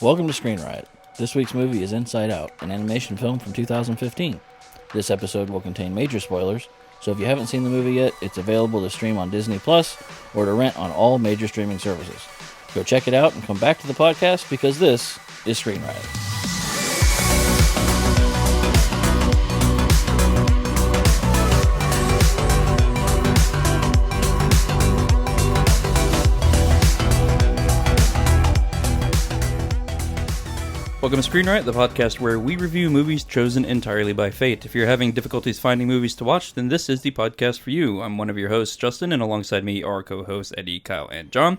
Welcome to Screen Riot. This week's movie is Inside Out, an animation film from 2015. This episode will contain major spoilers, so if you haven't seen the movie yet, it's available to stream on Disney Plus or to rent on all major streaming services. Go check it out and come back to the podcast because this is Screen Riot. Welcome to Screen Riot, the podcast where we review movies chosen entirely by fate. If you're having difficulties finding movies to watch, then this is the podcast for you. I'm one of your hosts, Justin, and alongside me are co-hosts Eddie, Kyle, and John.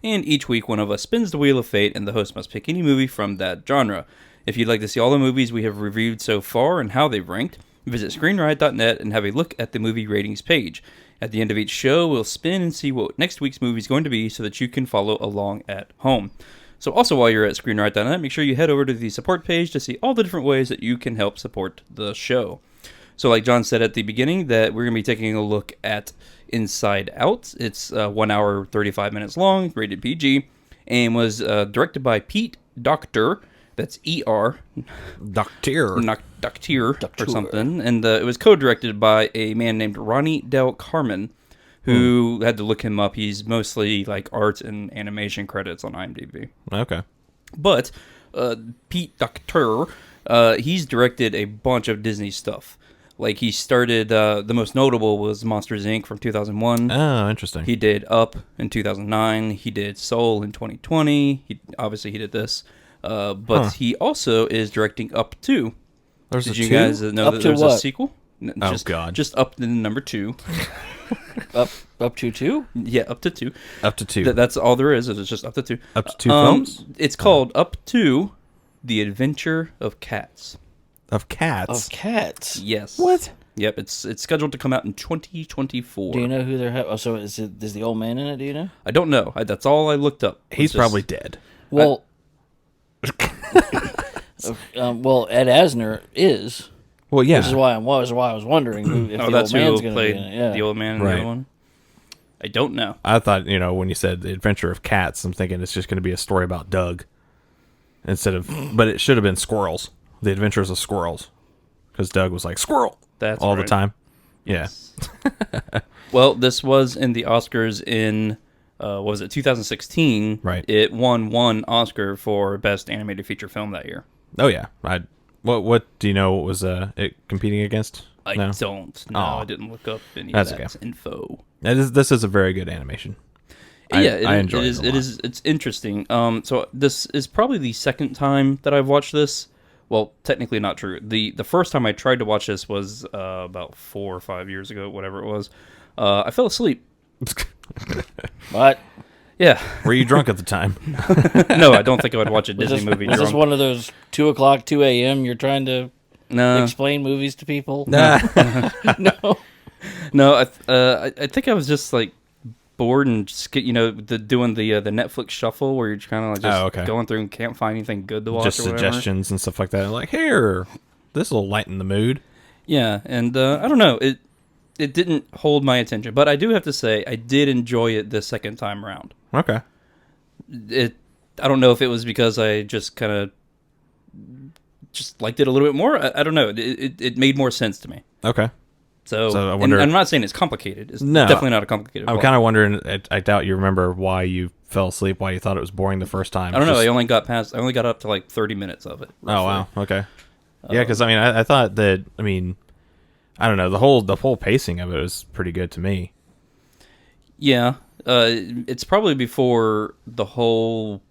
And each week, one of us spins the wheel of fate, and the host must pick any movie from that genre. If you'd like to see all the movies we have reviewed so far and how they've ranked, visit ScreenRiot.net and have a look at the movie ratings page. At the end of each show, we'll spin and see what next week's movie is going to be so that you can follow along at home. So also while you're at ScreenRiot.net, make sure you head over to the support page to see all the different ways that you can help support the show. So like John said at the beginning, that we're going to be taking a look at Inside Out. It's 1 hour, 35 minutes long, rated PG, and was directed by Pete Docter. That's E-R. Docter. Docter or something. And it was co-directed by a man named Ronnie Del Carmen, who had to look him up. He's mostly like art and animation credits on IMDb. Okay. But Pete Docter, he's directed a bunch of Disney stuff. Like he started, the most notable was Monsters, Inc. from 2001. Oh, interesting. He did Up in 2009. He did Soul in 2020. He did this. But he also is directing Up 2. Did you guys know that there's a sequel? God. Just Up to number 2. Up to 2? Yeah, Up to 2. Up to 2. That's all there is. It's just Up to 2. Up to 2 films? It's called Up to The Adventure of Cats. Of cats? Of cats? Yes. What? Yep, it's scheduled to come out in 2024. Do you know who they're... so is the old man in it, do you know? I don't know. That's all I looked up. He's probably dead. Well... well, Ed Asner is... Well, yeah. Which is why I was wondering if the that's old man's who going to played be in it. Yeah. the old man in the other one? I don't know. I thought, when you said The Adventure of Cats, I'm thinking it's just going to be a story about Doug. But it should have been squirrels. The Adventures of Squirrels. Because Doug was like, squirrel! That's all right. the time. Yeah. Well, this was in the Oscars in, 2016? Right. It won one Oscar for Best Animated Feature Film that year. Oh, yeah. What do you know what was it competing against? I don't know. I didn't look up any of that info. This is a very good animation. I enjoy it. It's interesting. So this is probably the second time that I've watched this. Well, technically not true. The first time I tried to watch this was about 4 or 5 years ago, whatever it was. I fell asleep. What? Yeah. Were you drunk at the time? No, I don't think I would watch a Disney movie drunk. Is this one of those 2 o'clock, 2 a.m. you're trying to explain movies to people? No. No. No, I think I was just like bored and just doing the Netflix shuffle where you're kind of like just going through and can't find anything good to watch. Just suggestions and stuff like that. Like, here, this will lighten the mood. Yeah, and I don't know. It didn't hold my attention, but I do have to say I did enjoy it the second time around. Okay. I don't know if it was because I just kind of just liked it a little bit more. I don't know. It made more sense to me. Okay. So I wonder. I'm not saying it's complicated. It's definitely not a complicated plot. I'm kind of wondering. I doubt you remember why you fell asleep. Why you thought it was boring the first time. I don't know. I only got up to like 30 minutes of it. Roughly. Oh wow. Okay. Yeah, because I thought that. I don't know. The whole pacing of it was pretty good to me. Yeah. It's probably before the whole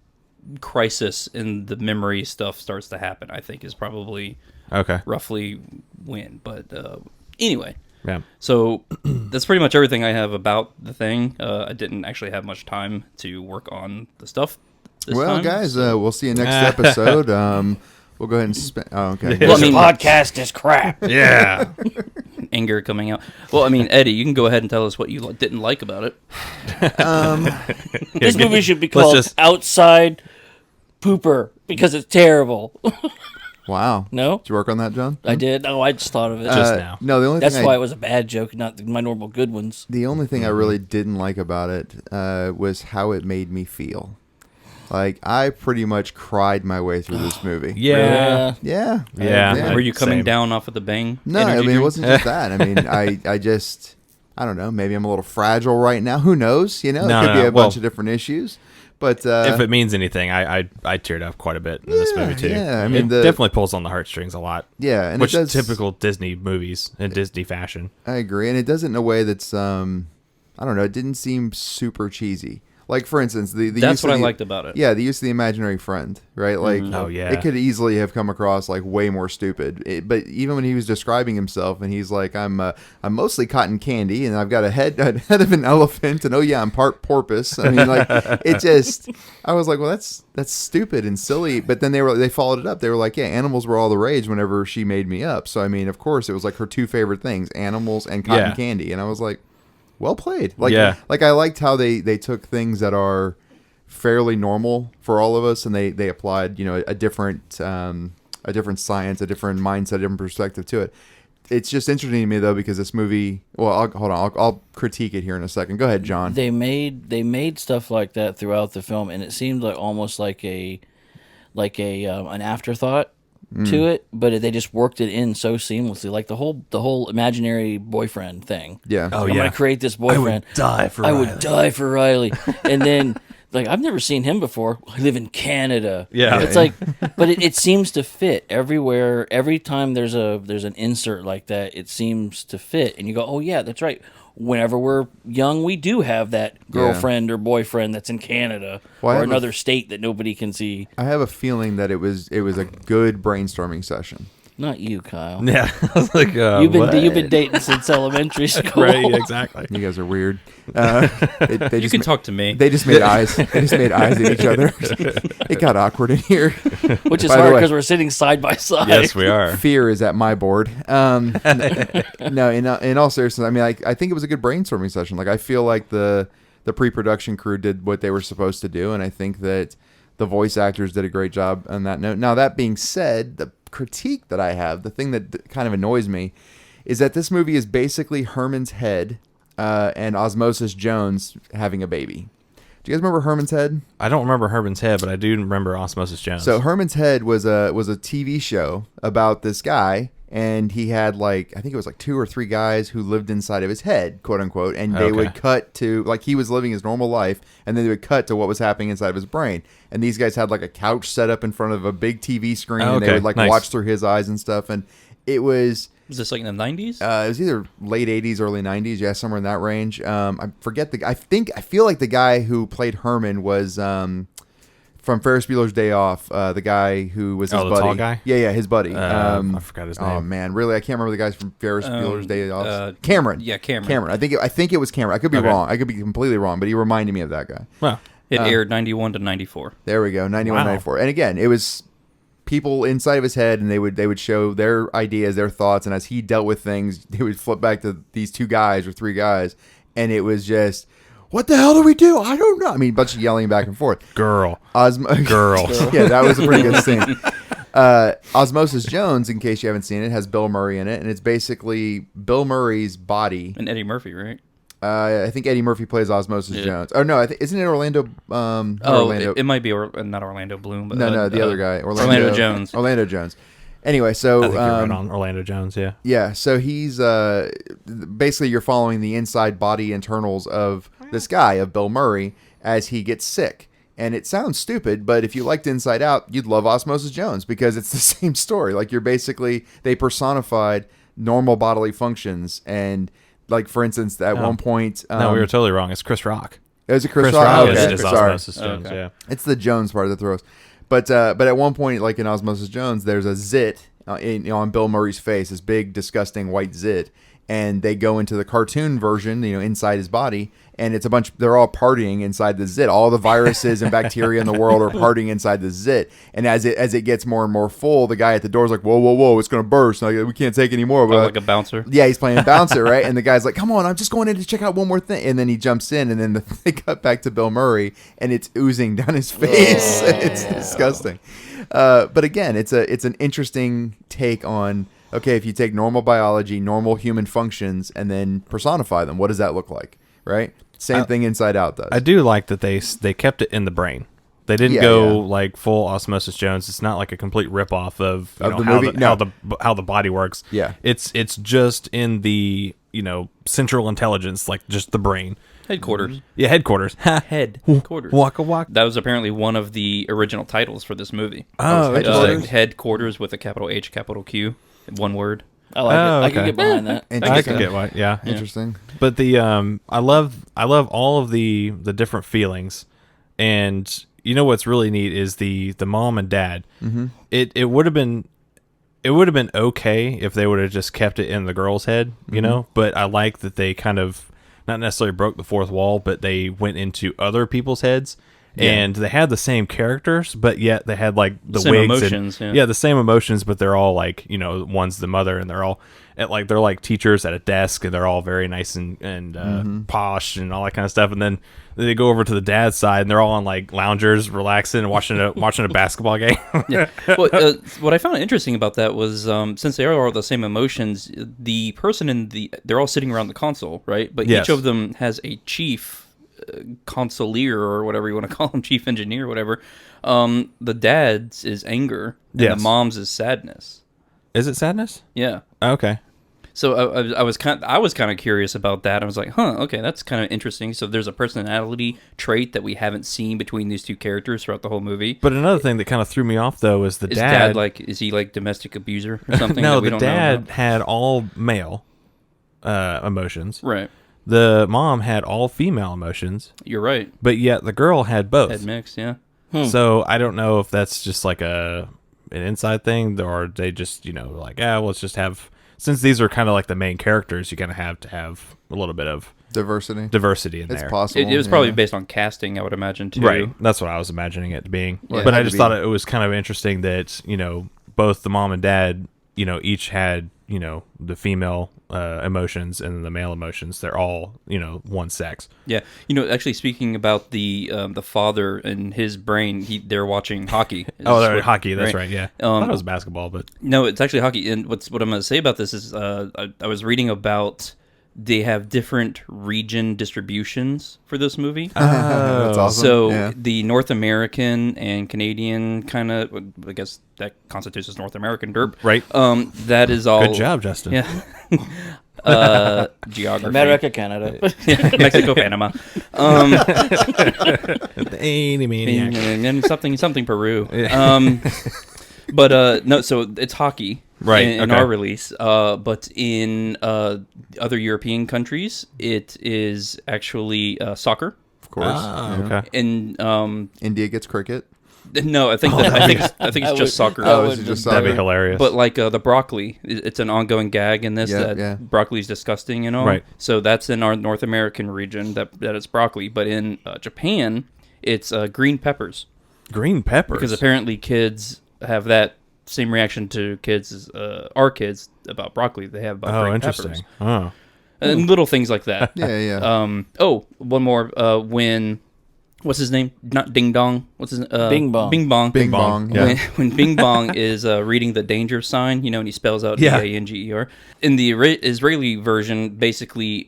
crisis in the memory stuff starts to happen, I think, is probably roughly when. But anyway. Yeah. So that's pretty much everything I have about the thing. I didn't actually have much time to work on the stuff this time. Guys, we'll see you next episode. We'll go ahead and spend... Oh, okay. This podcast is crap. Yeah. Anger coming out. Well, Eddie, you can go ahead and tell us what you didn't like about it. This movie should be called Outside Pooper because it's terrible. Wow. No? Did you work on that, John? I did. No, I just thought of it just now. No, the only That's why it was a bad joke, not my normal good ones. The only thing I really didn't like about it was how it made me feel. Like, I pretty much cried my way through this movie. Yeah. Yeah. Yeah. Were you coming Same. down off of the bang? No, I energy mean, it drink? wasn't just that. I mean, I don't know. Maybe I'm a little fragile right now. Who knows? You know, it could be a bunch of different issues. But if it means anything, I teared up quite a bit in this movie too. Yeah, I mean, it definitely pulls on the heartstrings a lot. Yeah, and which it does, is typical Disney movies in Disney fashion. I agree, and it does it in a way that's I don't know. It didn't seem super cheesy. Like, for instance, the That's use what of I liked about it. Yeah, the use of the imaginary friend, right? Like, Oh, yeah. it could easily have come across like way more stupid. But even when he was describing himself, and he's like, I'm mostly cotton candy, and I've got a head of an elephant, and oh yeah, I'm part porpoise. I mean, like, it just, I was like, well, that's stupid and silly. But then they followed it up. They were like, yeah, animals were all the rage whenever she made me up. So I mean, of course, it was like her two favorite things, animals and cotton candy, and I was like, well played. Like, like I liked how they took things that are fairly normal for all of us, and they applied, you know, a different science, a different mindset, a different perspective to it. It's just interesting to me though, because this movie. Well, I'll critique it here in a second. Go ahead, John. They made stuff like that throughout the film, and it seemed like almost like an afterthought to it, but they just worked it in so seamlessly, like the whole imaginary boyfriend thing. Yeah. I'm gonna create this boyfriend. I would die for Riley. And then, like, I've never seen him before. I live in Canada. Yeah. It's like, but it seems to fit everywhere. Every time there's an insert like that, it seems to fit, and you go, oh yeah, that's right. Whenever we're young, we do have that girlfriend or boyfriend that's in Canada or another state that nobody can see. I have a feeling that it was a good brainstorming session. Not you, Kyle. Yeah, I was like, you've been dating since elementary school. right? Exactly. You guys are weird. You can talk to me. They just made eyes. They just made eyes at each other. It got awkward in here. Which is By the hard way, because we're sitting side by side. Yes, we are. Fear is at my board. No, in all seriousness, I mean, I think it was a good brainstorming session. Like, I feel like the pre-production crew did what they were supposed to do, and I think that the voice actors did a great job on that note. Now, that being said, the critique that I have, the thing that kind of annoys me, is that this movie is basically Herman's head and Osmosis Jones having a baby. Do you guys remember Herman's Head? I don't remember Herman's Head, but I do remember Osmosis Jones. So Herman's Head was a TV show about this guy, and he had I think it was 2 or 3 guys who lived inside of his head, quote unquote, and they would cut to, he was living his normal life, and then they would cut to what was happening inside of his brain. And these guys had a couch set up in front of a big TV screen, and they would watch through his eyes and stuff, and it was... Was this in the 90s? It was either late 80s, early 90s, yeah, somewhere in that range. I forget I feel like the guy who played Herman was from Ferris Bueller's Day Off, the guy who was his buddy. The tall guy? Yeah, his buddy. I forgot his name. Oh man, really? I can't remember the guys from Ferris Bueller's Day Off. Cameron. Yeah, Cameron. Cameron. I think it was Cameron. I could be wrong. I could be completely wrong, but he reminded me of that guy. Well, it aired 91 to 94. There we go, 91, 94. And again, it was people inside of his head, and they would show their ideas, their thoughts, and as he dealt with things, they would flip back to these 2 guys or 3 guys, and it was just, what the hell do we do? I don't know. I mean, a bunch of yelling back and forth. Girl. Girl. Yeah, that was a pretty good scene. Osmosis Jones, in case you haven't seen it, has Bill Murray in it, and it's basically Bill Murray's body. And Eddie Murphy, right? I think Eddie Murphy plays Osmosis Jones. Oh no, isn't it Orlando? Orlando. It might be not Orlando Bloom, but no, the other guy, Orlando Jones. Orlando Jones. Anyway, so I think you're right on Orlando Jones. Yeah. Yeah. So he's basically, you're following the inside body internals of this guy, of Bill Murray, as he gets sick. And it sounds stupid, but if you liked Inside Out, you'd love Osmosis Jones, because it's the same story. They personified normal bodily functions, and for instance, at one point, no, we were totally wrong. It's Chris Rock. Is it Chris Rock? Okay. Is Osmosis Jones. Okay. Yeah. It's the Jones part that throws. But at one point, like in Osmosis Jones, there's a zit on Bill Murray's face, this big, disgusting white zit. And they go into the cartoon version, inside his body, and it's they're all partying inside the zit. All the viruses and bacteria in the world are partying inside the zit. And as it gets more and more full, the guy at the door is like, whoa, whoa, whoa, it's going to burst. We can't take any more. But, like a bouncer? Yeah, he's playing bouncer, right? And the guy's like, come on, I'm just going in to check out one more thing. And then he jumps in, and then they cut back to Bill Murray, and it's oozing down his face. It's disgusting. But again, it's an interesting take on... Okay, if you take normal biology, normal human functions, and then personify them, what does that look like, right? Same thing Inside Out does. I do like that they kept it in the brain. They didn't Yeah, go yeah. like full Osmosis Jones. It's not like a complete ripoff of, you know, the how, movie? the, No. how the body works. Yeah. It's just in the, you know, central intelligence, like just the brain. Headquarters. Yeah, headquarters. Headquarters. Waka waka. That was apparently one of the original titles for this movie. Oh, Headquarters? Headquarters with a capital H, capital Q, one word. I like it. I can okay. get behind that. I Interesting. can get why. Yeah. Interesting. But the I love all of the different feelings, and you know what's really neat is the mom and dad. Mm-hmm. It would have been okay if they would have just kept it in the girl's head, you know. But I like that they kind of not necessarily broke the fourth wall, but they went into other people's heads. And they had the same characters, but yet they had like the Same wigs emotions, and, yeah. the same emotions, but they're all like, you know, one's the mother, and they're all at like they're like teachers at a desk, and they're all very nice and posh and all that kind of stuff. And then they go over to the dad's side, and they're all on like loungers, relaxing and watching a basketball game. Yeah. Well, what I found interesting about that was since they are all the same emotions, the person they're all sitting around the console, right? But Yes. each of them has a chief consoleer or whatever you want to call him, chief engineer, whatever. The dad's is anger, and Yes. the mom's is sadness. Is it sadness? Yeah. Okay. So I was kind of curious about that. I was like, okay, that's kind of interesting. So there's a personality trait that we haven't seen between these two characters throughout the whole movie. But another thing that kind of threw me off though is the Is dad. is he like domestic abuser or something? No, that we the don't know dad about? had all male emotions. Right. The mom had all female emotions, You're right. but yet the girl had both. Head mix, yeah. So I don't know if that's just like an inside thing, or they just, you know, like, let's just have, since these are kind of like the main characters, you kind of have to have a little bit of Diversity. in It's there. possible. It was probably yeah. based on casting, I would imagine, too. Right. That's what I was imagining it being. Yeah, But it I had just to thought be. it was kind of interesting that, you know, both the mom and dad, you know, each had, you know, the female emotions and the male emotions. They're all, you know, one sex. Yeah. You know, actually, speaking about the father and his brain, they're watching hockey. Oh, they're hockey. That's right. Yeah. I thought it was basketball, but No, it's actually hockey. And what I'm going to say about this is I was reading about they have different region distributions for this movie. That's awesome. So yeah. the North American and Canadian kind of, I guess that constitutes as North American derp. Right. That is all. Good job, Justin. Yeah. Geography. America, Canada. Mexico, Panama. Eeny, meeny, And something Peru. But no, so it's hockey. Right, In okay. our release. But in other European countries, it is actually soccer. Of course. Ah, yeah. okay. And India gets cricket. no, I think it's just soccer. I is it would- just That'd be soccer? hilarious. But like the broccoli, it's an ongoing gag in this Yeah, that yeah. broccoli is disgusting, you know. Right. So that's in our North American region that it's broccoli, but in Japan, it's green peppers green peppers. because apparently kids have that same reaction to kids as our kids about broccoli. They have about green interesting. peppers Oh. and little things like that. Yeah, yeah. One more. When what's his name? Not Ding Dong. What's his Bing Bong. Bing Bong. Bing bong. Yeah. When Bing Bong is reading the danger sign, you know, and he spells out Yeah. Danger. In the Israeli version, basically,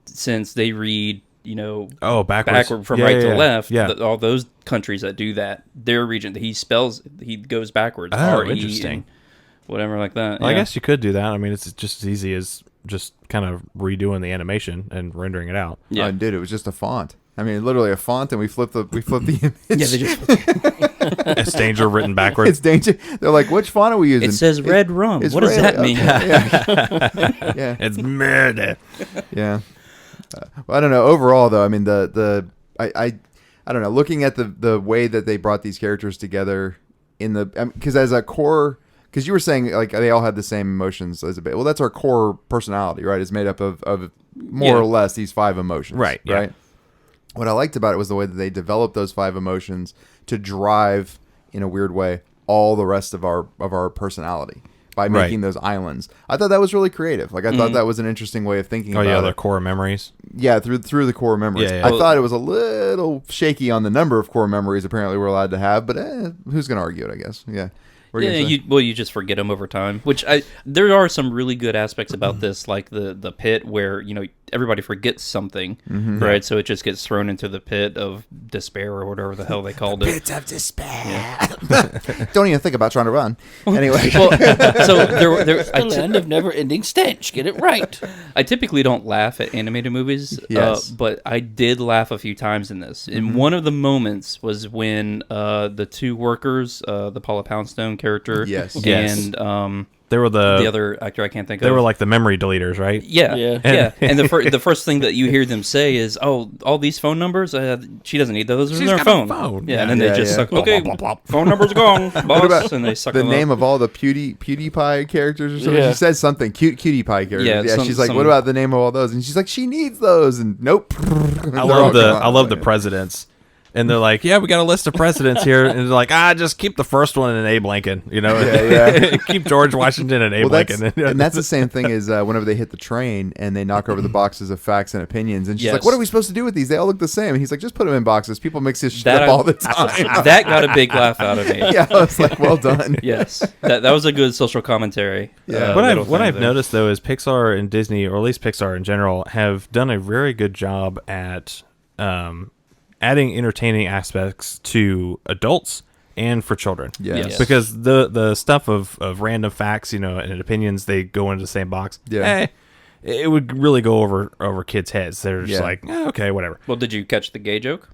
since they read, you know, Oh, backwards. backward from Yeah, right yeah, to yeah. left, Yeah. all those countries that do that, their region, he goes backwards. Oh, R-E interesting. and whatever like that. Well, I yeah. guess you could do that. I mean, it's just as easy as just kind of redoing the animation and rendering it out. Yeah. Oh, dude, it was just a font. I mean, literally a font, and we flip the image. Yeah, they just, It's danger written backwards. It's danger. They're like, which font are we using? it says red rum. It's What does that Israeli. mean? Okay. Yeah. It's murder. Yeah. Well, I don't know. Overall, though, I mean, I don't know. Looking at the way that they brought these characters together in the, because as a core, because you were saying like they all had the same emotions as a bit. Well, that's our core personality, right? It's made up of more Yeah. or less these 5 emotions, Right, yeah. Right. What I liked about it was the way that they developed those 5 emotions to drive, in a weird way, all the rest of our personality by making those islands. I thought that was really creative. Like I thought that was an interesting way of thinking Oh, about yeah, it. the core memories. Yeah, through the core memories. Yeah, yeah. I thought it was a little shaky on the number of core memories apparently we're allowed to have, but who's going to argue it, I guess. Yeah. What are you gonna say? You just forget them over time. There are some really good aspects about this, like the pit where everybody forgets something, right? So it just gets thrown into the pit of despair or whatever the hell they called it. Pits of despair. Don't even think about trying to run. Anyway, So there, The land of never-ending stench. Get it right. I typically don't laugh at animated movies, Yes. but I did laugh a few times in this. And one of the moments was when the two workers, the Paula Poundstone character, Yes. and They were the other actor I can't think of. They were like the memory deleters, right? Yeah, Yeah. yeah. And the first thing that you hear them say is, "Oh, all these phone numbers, she doesn't need those. Those are She's her got a phone." phone. Yeah, Yeah. and then Yeah, they just yeah. suck. Okay, phone numbers gone, boss. about And they suck the them name up. of all the PewDiePie characters or something. Yeah. She said something cutie pie characters. Yeah, Yeah, some- she's like, some- what about the name of all those? And she's like, she needs those. And nope. I love the presidents. And they're like, yeah, we got a list of presidents here. And they're like, just keep the first one and Abe Lincoln. Yeah. Keep George Washington and Abe Lincoln. And that's the same thing as whenever they hit the train and they knock over the boxes of facts and opinions. And she's like, Yes. what are we supposed to do with these? They all look the same. And he's like, just put them in boxes. People mix this shit That up I- all the time. That got a big laugh out of me. Yeah, I was like, well done. Yes, that was a good social commentary. Yeah. What I've noticed though is Pixar and Disney, or at least Pixar in general, have done a very good job at adding entertaining aspects to adults and for children. Yes. Because the stuff of random facts, and opinions, they go into the same box. Yeah. It would really go over kids' heads. They're just Yeah. like, okay, whatever. Well, did you catch the gay joke?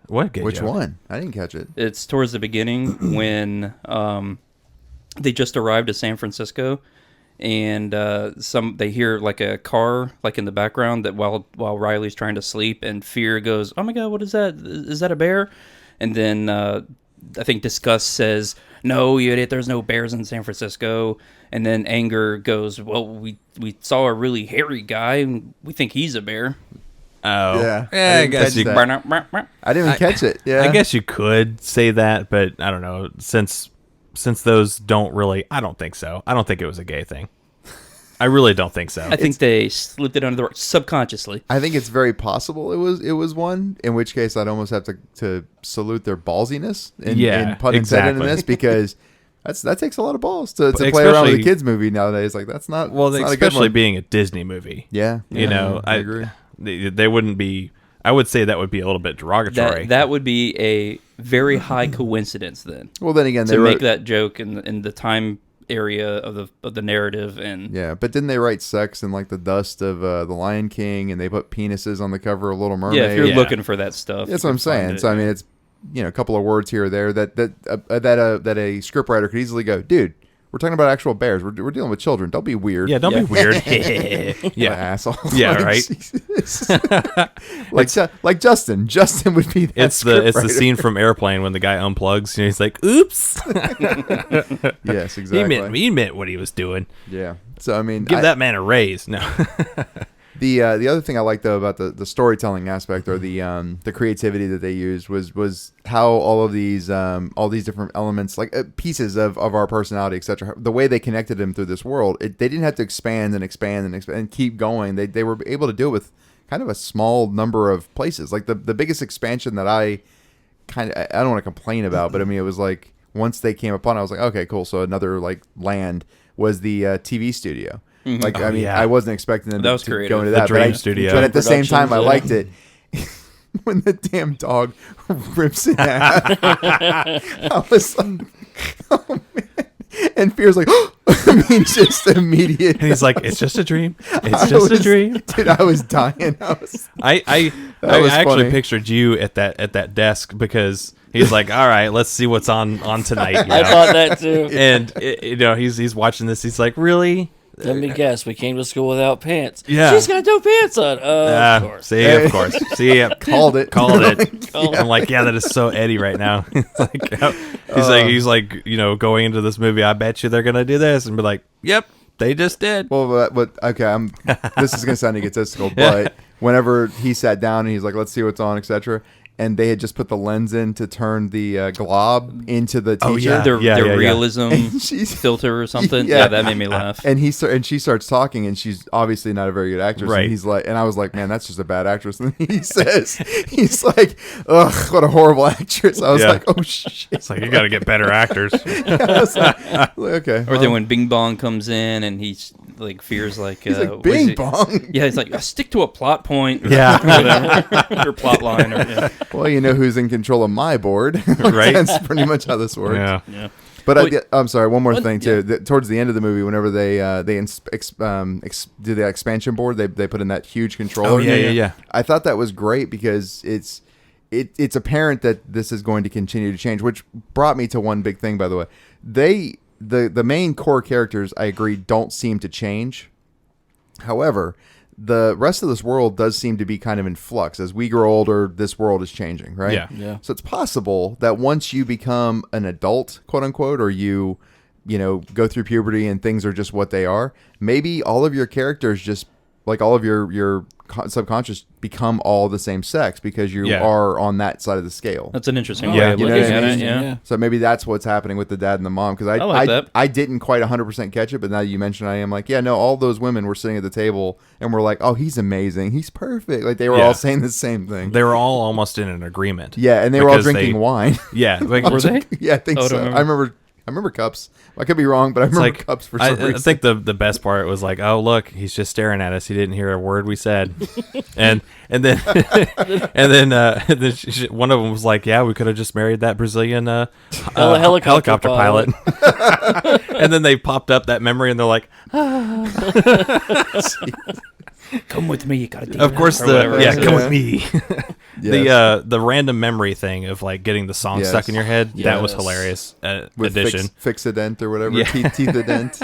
What gay Which joke? one? I didn't catch it. It's towards the beginning when they just arrived at San Francisco, and they hear like a car like in the background that while Riley's trying to sleep, and Fear goes, "Oh my God, what is that? Is that a bear?" And then I think Disgust says, "No, you idiot, there's no bears in San Francisco." And then Anger goes, "Well, we saw a really hairy guy, and we think he's a bear." Oh, Yeah. I guess catch you. that. I didn't even catch it. Yeah. I guess you could say that, but I don't know. Since those don't really, I don't think so. I don't think it was a gay thing. I really don't think so. I think they slipped it under the rug subconsciously. I think it's very possible it was one. In which case, I'd almost have to salute their ballsiness. And pun intended in exactly. this, because that takes a lot of balls to play around with especially- a kids movie nowadays. Like that's not Well, that's not a good especially one. being a Disney movie. Yeah, I agree. They wouldn't be. I would say that would be a little bit derogatory. That would be a very high coincidence then Well, then again, they to wrote, make that joke in the time area of the narrative. And yeah, but didn't they write sex in like the dust of the Lion King, and they put penises on the cover of Little Mermaid? yeah, if you're Yeah. looking for that stuff, That's you what I'm can find saying. it. So I mean, it's a couple of words here or there that a scriptwriter could easily go, dude. We're talking about actual bears. We're dealing with children. Don't be weird. yeah, don't be weird. Yeah, yeah, asshole. Yeah, Like, right. Jesus. like Justin. Justin would be that. it's the scriptwriter. scene from Airplane when the guy unplugs. He's like, "Oops." Yes, exactly. he meant what he was doing. Yeah. So I mean, Give that man a raise. No. the other thing I like though about the storytelling aspect, or the creativity that they used, was how all these different elements, like pieces of our personality, etc. The way they connected them through this world, they didn't have to expand and keep going. They were able to do it with kind of a small number of places. Like the biggest expansion that I don't want to complain about, but I mean it was like once they came upon, I was like, okay, cool. So another like land was the TV studio. Like, I mean, yeah. I wasn't expecting them That was to creative. go into The that. Dream but Studio. But at the same time, I Productions, liked it. When the damn dog rips in half, I was like, oh, man. And Fear's like, I mean, just immediate. And he's like, "It's just a dream. I It's just a was- dream." Dude, I was dying. I That was actually funny. pictured you at that desk, because he's like, "All right, let's see what's on tonight." You I know? thought that too. And he's watching this. He's like, "Really?" Let me guess. We came to school without pants. Yeah. She's got no pants on. Of course. See, of course. See, Called it. Called it. Called I'm like, yeah, that is so Eddie right now. He's like, going into this movie, I bet you they're gonna do this, and be like, "Yep, they just did." Well, but okay, this is gonna sound egotistical, but whenever he sat down and he's like, "Let's see what's on," etc., and they had just put the lens in to turn the glob into the teacher. Oh, yeah. Their realism she's- filter or something. Yeah. Yeah, that made me laugh. And she starts talking, and she's obviously not a very good actress. Right. And he's like, and I was like, man, that's just a bad actress. And he says, he's like, ugh, what a horrible actress. I was Yeah. like, oh shit. It's like you got to get better actors. I was like, okay. Or then when Bing Bong comes in and he's like fears like he's like, what is Bing it? Bong. Yeah, he's like stick to a plot point. Or Yeah. whatever, or plot line. Or, yeah. Well, you know who's in control of my board, Right. That's pretty much how this works. Yeah. Yeah. But Well, I'm sorry. One more well, thing too. Towards the end of the movie, whenever they do the expansion board, they put in that huge controller. Oh, yeah. I thought that was great because it's apparent that this is going to continue to change. Which brought me to one big thing, by the way. The main core characters, I agree, don't seem to change. However, the rest of this world does seem to be kind of in flux. As we grow older, this world is changing, right? Yeah. Yeah. So it's possible that once you become an adult, quote unquote, or you go through puberty and things are just what they are, maybe all of your characters just, like all of your subconscious, become all the same sex because you Yeah. are on that side of the scale. That's an interesting Yeah, way of you know looking what I at mean? it. Yeah. So maybe that's what's happening with the dad and the mom, because I like that. I didn't quite 100% catch it, but now you mentioned, I am like, yeah, no, all those women were sitting at the table and were like, oh, he's amazing, he's perfect. Like they were Yeah. all saying the same thing. They were all almost in an agreement. Yeah, and they were all Because drinking wine. Yeah. Like, Were they? Yeah, I think Oh, I so. don't I remember cups. I could be wrong, but I remember like cups for some reason. I think the best part was like, oh look, he's just staring at us. He didn't hear a word we said, and then one of them was like, yeah, we could have just married that Brazilian helicopter pilot. And then they popped up that memory, and they're like, Come with me. You gotta do of that, course or whatever. come Yeah. with me. Yes. The random memory thing of like getting the song Yes. stuck in your head, that was Yes. hilarious. With Addition. Fix-A-Dent or whatever, Yeah. Teeth-A-Dent.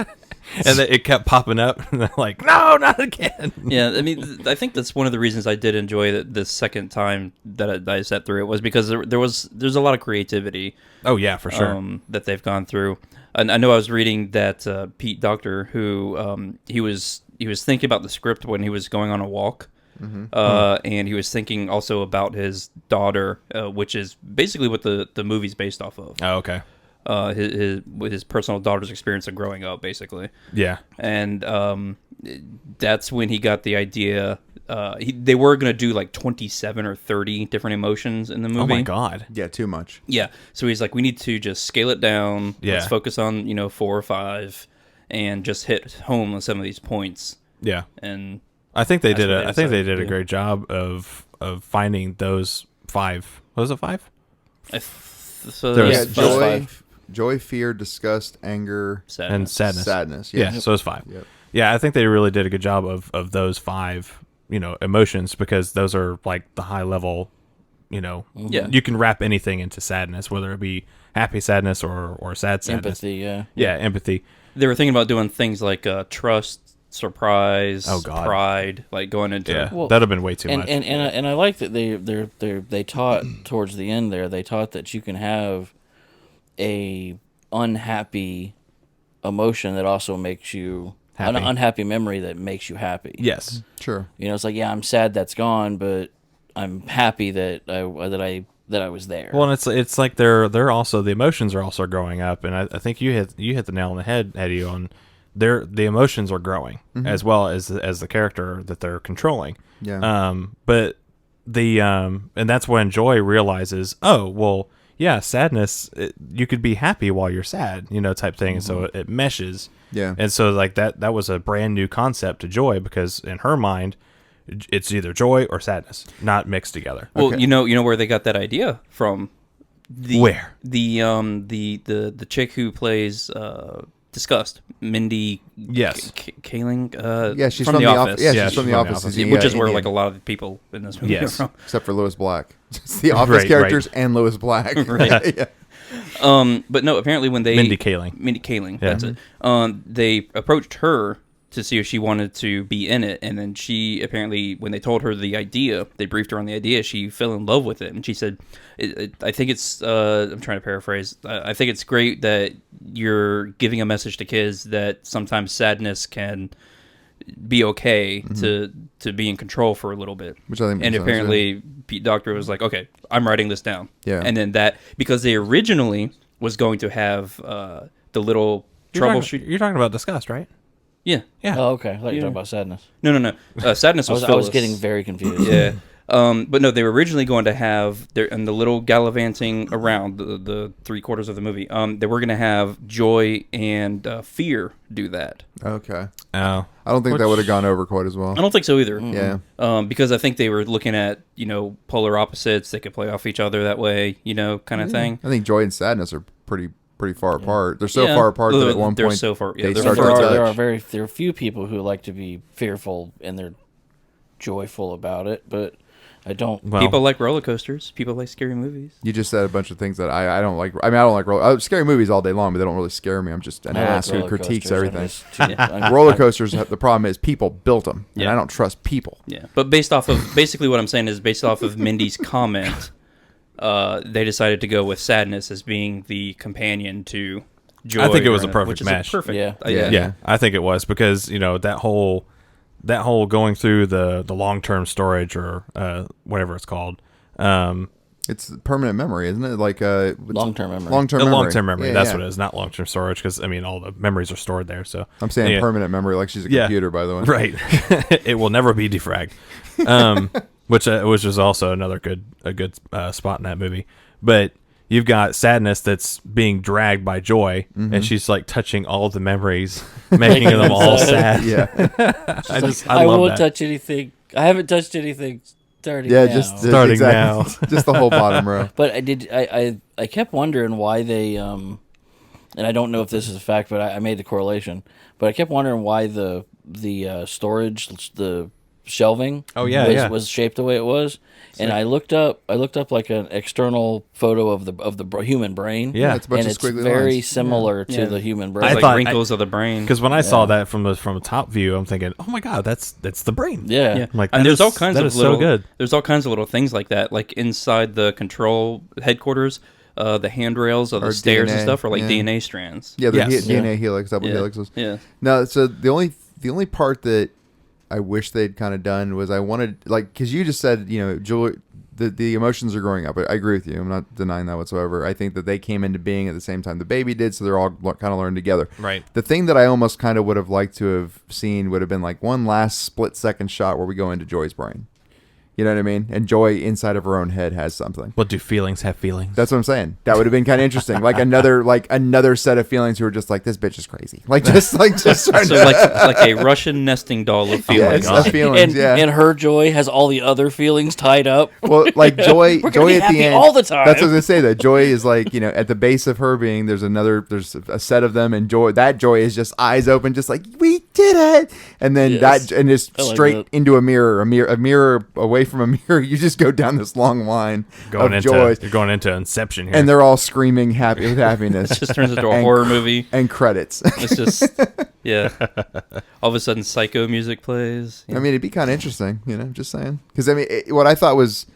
And then it kept popping up, and they're like, no, not again. Yeah, I mean, I think that's one of the reasons I did enjoy the second time that I sat through it was because there's a lot of creativity. Oh yeah, for sure. That they've gone through. And I know I was reading that Pete Docter, who he was thinking about the script when he was going on a walk. And he was thinking also about his daughter, which is basically what the movie's based off of. Oh, okay. His personal daughter's experience of growing up, basically. Yeah. And that's when he got the idea. They were going to do like 27 or 30 different emotions in the movie. Oh my god. Yeah, too much. Yeah. So he's like, we need to just scale it down. Yeah. Let's focus on, 4 or 5 and just hit home on some of these points. Yeah. And I think they That's did what a. they I think they decided did to a do. great job of finding those 5. What was it 5? so There was Yeah, five. joy, fear, disgust, anger, And sadness. sadness. Yeah. Yes. So it's 5. Yep. Yeah, I think they really did a good job of those 5, emotions, because those are like the high level. Yeah. You can wrap anything into sadness, whether it be happy sadness or sad sadness. Empathy, yeah. Yeah, empathy. They were thinking about doing things like trust, surprise, Oh, God. pride, like going into Yeah, Well, that'd have been way too And much. and I like that they taught towards the end there. They taught that you can have a unhappy emotion that also makes you an Happy. unhappy memory that makes you happy. Yes. Sure. It's like, yeah, I'm sad that's gone, but I'm happy that I was there. Well, and it's like they're also, the emotions are also growing up, and I think you hit the nail on the head, Eddie, on the emotions are growing as well as the character that they're controlling. Yeah. But and that's when Joy realizes, oh well, yeah, sadness, you could be happy while you're sad, type thing, and so it meshes. Yeah. And so like that was a brand new concept to Joy, because in her mind, it's either joy or sadness, not mixed together. Well, Okay. you know where they got that idea from. Where? The chick who plays Disgust, Mindy. Yes. Kaling. Yeah, she's from the office. Yeah, Yeah, she's from the office. Office. She's, Which is where Indian. like a lot of the people in this movie Yes. are from. Except for Lois Black. Just the office Right, characters and Lois Black. Right. Yeah. But no, apparently when they Mindy Kaling. Yeah. That's it. They approached her to see if she wanted to be in it, and then she apparently, when they told her the idea, they briefed her on the idea, she fell in love with it, and she said, I think it's I'm trying to paraphrase, I think it's great that you're giving a message to kids that sometimes sadness can be okay to be in control for a little bit. Which I think makes and sense, apparently Pete Docter was like, okay, I'm writing this down. Yeah. And then that, because they originally was going to have the little troubleshoot. You're talking about Disgust, right? Yeah. Yeah. Oh, okay. I thought you were talking about Sadness. No. Sadness was I Phyllis. was getting very confused. Yeah. But no, they were originally going to have and the little gallivanting around the 3/4 of the movie. They were going to have Joy and Fear do that. Okay. Oh. I don't think that would have gone over quite as well. I don't think so either. Yeah. Because I think they were looking at polar opposites. They could play off each other that way, kind of thing. I think Joy and Sadness are pretty far apart. They're so far apart that at one they're point so far. Yeah, they they're start to far apart. touch. There are few people who like to be fearful and they're joyful about it, but I don't. Well, People like roller coasters. People like scary movies. You just said a bunch of things that I don't like. I mean, I don't like scary movies all day long, but they don't really scare me. I'm just an I like ass who roller critiques coasters. everything. I'm Roller coasters, the problem is people built them, and Yeah. I don't trust people. Yeah, but based off of basically what I'm saying is based off of Mindy's comment, they decided to go with Sadness as being the companion to Joy. I think it was a or- perfect which is match. Perfect. Yeah. yeah, I think it was because that whole going through the long-term storage or whatever it's called. It's permanent memory, isn't it? Like long-term memory. Long-term The memory. long-term memory. Yeah, That's yeah. what it is. Not long-term storage because all the memories are stored there. So I'm saying Yeah. permanent memory, like she's a Yeah. computer, by the way. Right. It will never be defragged. Which is also another good spot in that movie. But you've got Sadness that's being dragged by Joy, and she's like touching all the memories, making them all sad. Yeah, I love won't that. touch anything. I haven't touched anything starting yeah, now. just Starting exactly. just the whole bottom row. But I kept wondering why they and I don't know if this is a fact, but I made the correlation. But I kept wondering why the storage, the shelving, was shaped the way it was. And I looked up like an external photo of the human brain. Yeah. It's a bunch and of it's squiggly very lines. similar to Yeah. the human brain. I Like thought- wrinkles of the brain. Because when I saw that from a top view, I'm thinking, oh my god, that's the brain. yeah. Yeah, I'm like, and that there's is- all kinds that of is little. so good. There's all kinds of little things like that, like inside the control headquarters, the handrails of the Or stairs and DNA, stuff are like yeah. DNA strands. Yeah, the Yes. DNA helix, double Yeah. helixes. Yeah. No, so the only part that I wish they'd kind of done was I wanted, like, because you just said, Julie, the emotions are growing up. I agree with you. I'm not denying that whatsoever. I think that they came into being at the same time the baby did, so they're all kind of learned together. Right. The thing that I almost kind of would have liked to have seen would have been like one last split-second shot where we go into Joy's brain. You know what I mean? And Joy inside of her own head has something. Well, do feelings have feelings? That's what I'm saying. That would have been kind of interesting. Like another set of feelings who were just like, this bitch is crazy. Just trying So to. like a Russian nesting doll of feelings. Yes, of feelings, and, yeah. and her joy has all the other feelings tied up. Well, like Joy We're gonna Joy be at happy the end all the time. That's what I was gonna say. That Joy is like, at the base of her being, there's a set of them, and Joy is just eyes open, just like, we did it, and then Yes. just I like straight that. into a mirror away from a mirror. You just go down this long line of joys, You're going into Inception here. and they're all screaming happy with happiness. It just turns into a And- horror movie. and credits. It's just, yeah. All of a sudden, psycho music plays. I mean, it'd be kind of interesting, just saying. Because, I mean, what I thought was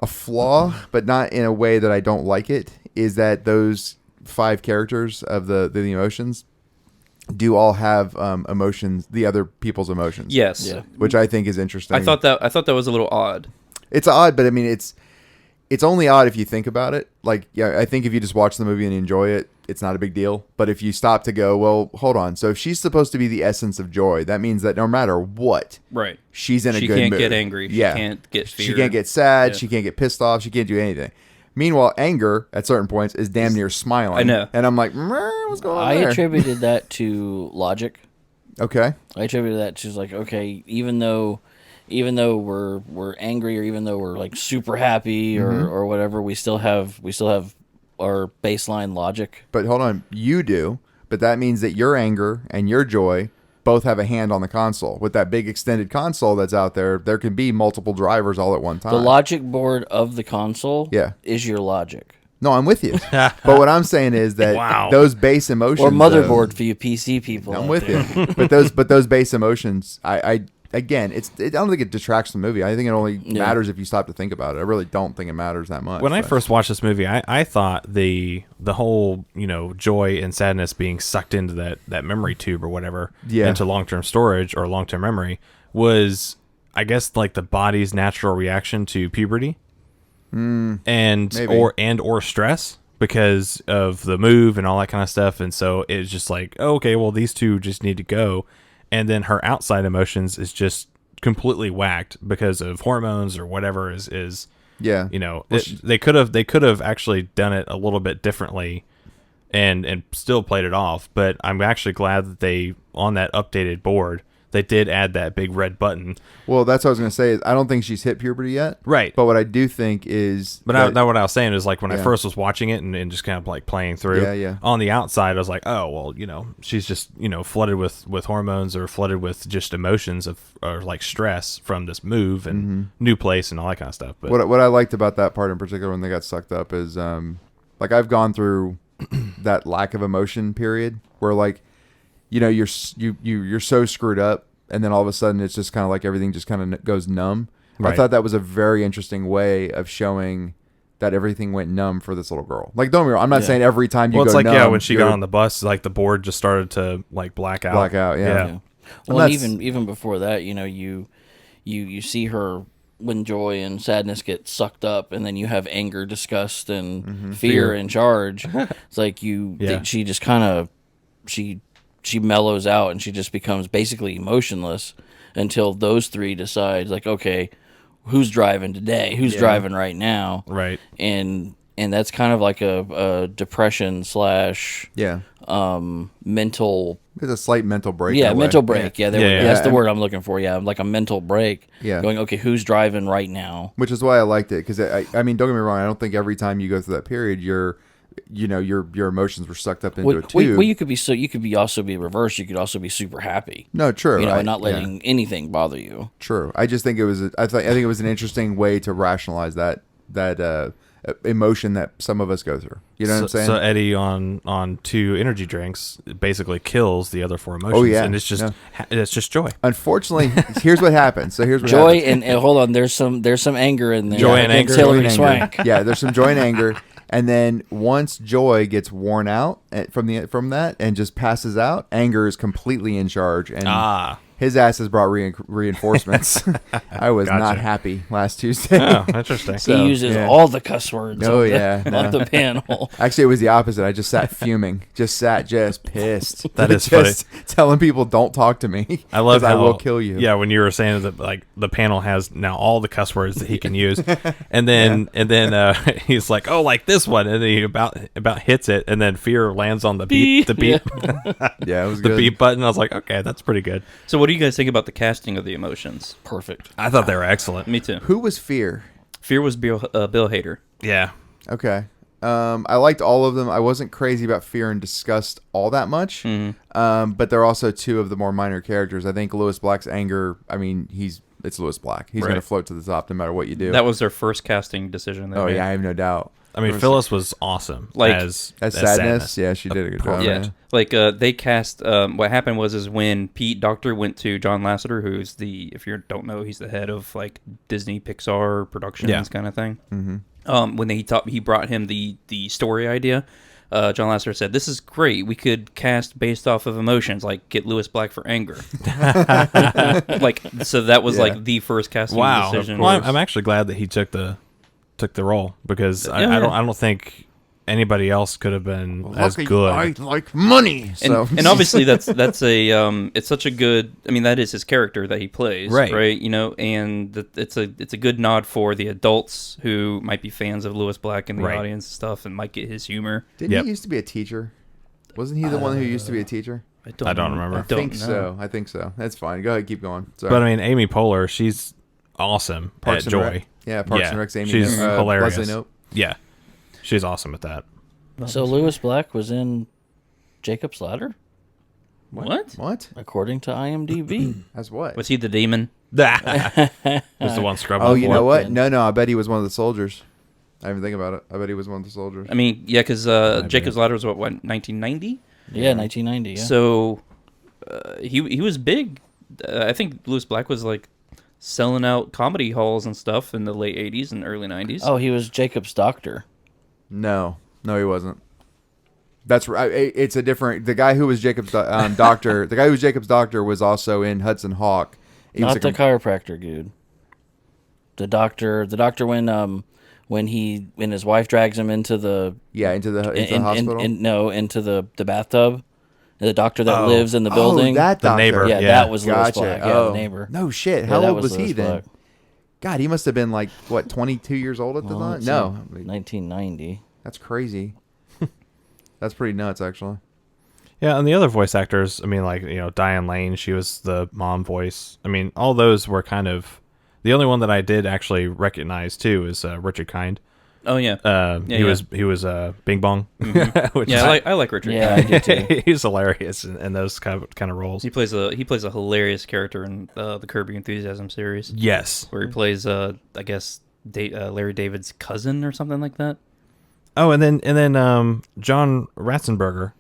a flaw, but not in a way that I don't like it, is that those 5 characters of the emotions do all have emotions, the other people's emotions. Yes. Yeah. Which I think is interesting. I thought that was a little odd. It's odd, but I mean, it's only odd if you think about it. Like, yeah, I think if you just watch the movie and enjoy it, it's not a big deal. But if you stop to go, well, hold on. So if she's supposed to be the essence of joy, that means that no matter what, Right. she's in a She good mood. can't get angry. She Yeah. can't get fear. She can't get sad. Yeah. She can't get pissed off. She can't do anything. Meanwhile, anger at certain points is damn near smiling. I know. And I'm like, what's going on I there? attributed that to logic. Okay. I attributed that to like, okay, even though we're angry or even though we're like super happy or whatever, we still have our baseline logic. But hold on. You do. But that means that your anger and your joy both have a hand on the console. With that big extended console that's out there, there can be multiple drivers all at one time. The logic board of the console is your logic. No, I'm with you. But what I'm saying is that Wow. those base emotions, Or motherboard for you PC people. I'm out with there. you. But those base emotions, I again, I don't think it detracts from the movie. I think it only matters if you stop to think about it. I really don't think it matters that much. When I first watched this movie, I thought the whole, joy and sadness being sucked into that memory tube or whatever into long-term storage or long-term memory was, I guess, like the body's natural reaction to puberty or stress because of the move and all that kind of stuff. And so it's just like, oh, okay, well, these two just need to go. And then her outside emotions is just completely whacked because of hormones or whatever is they could have actually done it a little bit differently and still played it off. But I'm actually glad that they, on that updated board, they did add that big red button. Well, that's what I was going to say. Is I don't think she's hit puberty yet. Right. But what I do think is... But what I was saying is, like, when I first was watching it and just kind of, like, playing through, on the outside, I was like, oh, well, she's just, flooded with hormones or flooded with just emotions or like, stress from this move and new place and all that kind of stuff. But what I liked about that part in particular when they got sucked up is, like, I've gone through that lack of emotion period where, like, you're so screwed up, and then all of a sudden it's just kind of like everything just kind of goes numb. Right. I thought that was a very interesting way of showing that everything went numb for this little girl. Like, don't get me wrong, I'm not saying every time you go numb. Well, it's like, when she got on the bus, like, the board just started to, like, black out. Yeah. Well, and even before that, you see her when joy and sadness get sucked up, and then you have anger, disgust, and fear in charge. It's like she just kind of... She mellows out and she just becomes basically emotionless until those three decide, like, okay, who's driving today? Who's driving right now? Right. And that's kind of like a depression / mental... It's a slight mental break. Yeah, mental break. Yeah, that's the word I'm looking for. Yeah, like a mental break. Yeah. Going, okay, who's driving right now? Which is why I liked it, because, I mean, don't get me wrong, I don't think every time you go through that period, your emotions were sucked up into a tube. Well, you could be also be reversed. You could also be super happy. No, true. And not letting anything bother you. True. I just think I think it was an interesting way to rationalize that emotion that some of us go through. You know what I'm saying? So Eddie on 2 energy drinks basically kills the other 4 emotions. Oh yeah, and it's just joy. Unfortunately, here's what happens. So here's what joy happens. and hold on. There's some anger in there. Joy and anger. Hillary Swank. Yeah, there's some joy and anger. And then once joy gets worn out from that and just passes out, anger is completely in charge. And his ass has brought reinforcements. I was not happy last Tuesday. Oh, interesting. So, he uses all the cuss words on the panel. Actually, it was the opposite. I just sat fuming. Just pissed. That is just funny. Telling people, don't talk to me. I love how, I will kill you. Yeah, when you were saying that, like, the panel has now all the cuss words that he can use. And then he's like, oh, like this one. And then he about hits it. And then fear lands on the beep. The beep. Yeah, it was the good. beep button. I was like, okay, that's pretty good. So what do you guys think about the casting of the emotions? Perfect. I thought they were excellent. Me too. Who was Fear? Fear was Bill Hader. Yeah. Okay. I liked all of them. I wasn't crazy about Fear and Disgust all that much. But they're also 2 of the more minor characters. I think Lewis Black's anger, I mean, it's Lewis Black. He's going to float to the top no matter what you do. That was their first casting decision. Yeah, I have no doubt. I mean, Phyllis was awesome. Like, as sadness. Yeah, she did a good job. Yeah. Like, they cast, what happened was when Pete Docter went to John Lasseter, who's if you don't know, he's the head of, like, Disney, Pixar productions kind of thing. Mm-hmm. When he brought him the story idea, John Lasseter said, this is great. We could cast based off of emotions, like get Lewis Black for anger. Like, so that was like the first casting decision. Well, I'm actually glad that he took the role, because I don't think anybody else could have been as good. I like money. And obviously that's a it's such a good, I mean, that is his character that he plays, right? And it's a good nod for the adults who might be fans of Lewis Black in the audience and stuff and might get his humor. Didn't he used to be a teacher? Wasn't he the one who used to be a teacher? I don't remember. I think so. That's fine. Go ahead, keep going. Sorry. But I mean, Amy Poehler, she's awesome at Joy. Rec. Yeah, Parks and Rec's Amy. She's hilarious. Leslie Knope. Yeah, she's awesome at that. So Lewis Black was in Jacob's Ladder? What? According to IMDb. As what? Was he the demon? Was the one scrubbing. Oh, you know what? No. I bet he was one of the soldiers. I didn't think about it. I bet he was one of the soldiers. I mean, yeah, because Jacob's Ladder was what 1990? Yeah, 1990. Yeah. So he was big I think Lewis Black was like selling out comedy halls and stuff in the late 80s and early 90s. Oh, he was Jacob's doctor. No, he wasn't. That's right. It's a different. The guy who was Jacob's doctor. The guy who was Jacob's doctor was also in Hudson Hawk. Not the chiropractor dude. The doctor when his wife drags him into the into the hospital. Into the bathtub. The doctor that lives in the building. That the doctor. neighbor. Yeah, that was Lewis Black. Yeah, the neighbor. No shit. How old was he then? God, he must have been like 22 years old at the time. No, 1990. That's crazy. That's pretty nuts, actually. Yeah, and the other voice actors, I mean, like, Diane Lane, she was the mom voice. I mean, all those were kind of... The only one that I did actually recognize, too, is Richard Kind. Oh, yeah. He was Bing Bong. Mm-hmm. I like Richard Yeah, Kind. I do too. He's hilarious in those kind of roles. He plays a hilarious character in the Curb Your Enthusiasm series. Yes. Where he plays, I guess, Larry David's cousin or something like that. Oh, and then John Ratzenberger.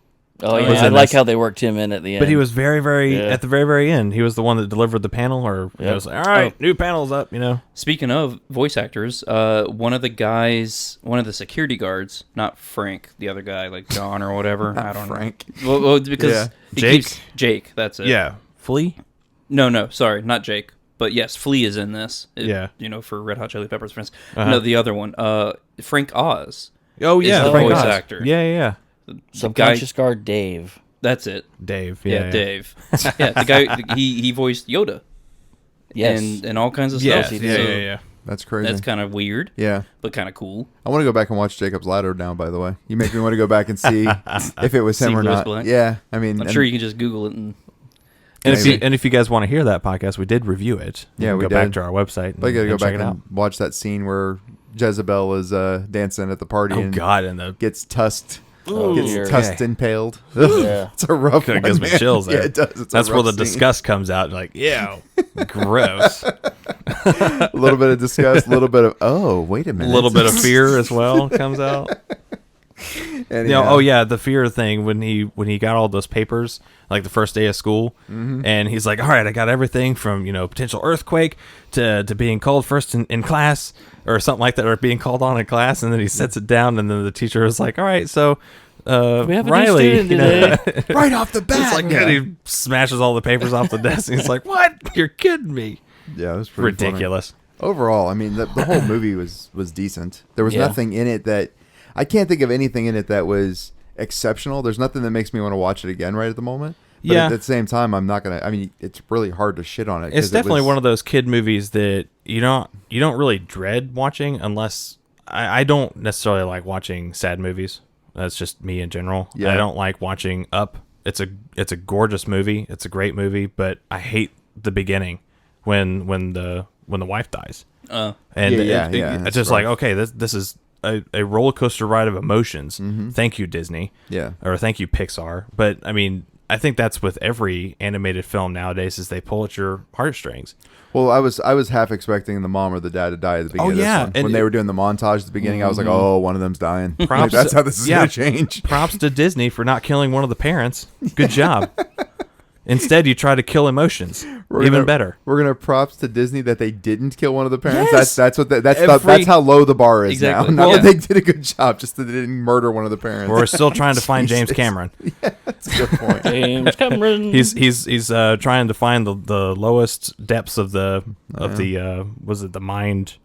Oh, yeah. I like how they worked him in at the end. But he was very, very at the very, very end. He was the one that delivered the panel, or was like, all right, new panel's up. Speaking of voice actors, one of the security guards, not Frank, the other guy, like John or whatever. I don't Frank. know. Well, because Jake. That's it. Yeah, Flea. No, sorry, not Jake. But yes, Flea is in this. For Red Hot Chili Peppers, for instance. No, the other one, Frank Oz. Oh yeah, the Frank voice Oz. actor. Yeah. Subconscious guard Dave. That's it. Dave. Yeah, Dave. Yeah, the guy he voiced Yoda. Yes. And all kinds of Yes. stuff. Yeah. That's crazy. That's kind of weird. Yeah. But kind of cool. I want to go back and watch Jacob's Ladder now, by the way. You make me want to go back and see if it was him or Lewis not. Black? Yeah. I mean, I'm sure you can just Google it and if you guys want to hear that podcast, we did review it. Yeah, we we go did. back to our website. I got to go check back it out. and watch that scene where Jezebel is dancing at the party and gets tusked. Gets impaled. Yeah. It's a rough one. It gives me chills there. Yeah, it does. That's where the disgust comes out. Like, yeah, gross. A little bit of disgust, a little bit of, wait a minute. A little bit of fear as well comes out. Anyhow. The fear thing when he got all those papers, like the first day of school, and he's like, all right, I got everything from potential earthquake to being called first in class or something like that, or being called on in class, and then he sets it down, and then the teacher is like, all right, so we have a Riley, new student today. Right off the bat. it's like, and he smashes all the papers off the desk, and he's like, what? You're kidding me? Yeah, it was pretty ridiculous. Funny. Overall, I mean, the whole movie was decent. There was nothing in it that I can't think of anything in it that was exceptional. There's nothing that makes me want to watch it again right at the moment. But at the same time, I'm not gonna. I mean, it's really hard to shit on it. It's definitely one of those kid movies that you don't really dread watching unless I don't necessarily like watching sad movies. That's just me in general. Yeah. I don't like watching Up. It's a gorgeous movie. It's a great movie, but I hate the beginning when the wife dies. It's just like, okay, this is a roller coaster ride of emotions. Mm-hmm. Thank you, Disney. Yeah. Or thank you, Pixar. But I mean, I think that's with every animated film nowadays is they pull at your heartstrings. Well, I was half expecting the mom or the dad to die at the beginning of this one. When they were doing the montage at the beginning, I was like, oh, one of them's dying. Like, that's how this is going to change. Props to Disney for not killing one of the parents. Good job. Instead, you try to kill emotions. Better. We're gonna props to Disney that they didn't kill one of the parents. Yes! That's how low the bar is Exactly. now. Not that they did a good job, just that they didn't murder one of the parents. We're still trying to find James Cameron. Yeah, that's a good point. James Cameron. He's trying to find the lowest depths of the was it the mind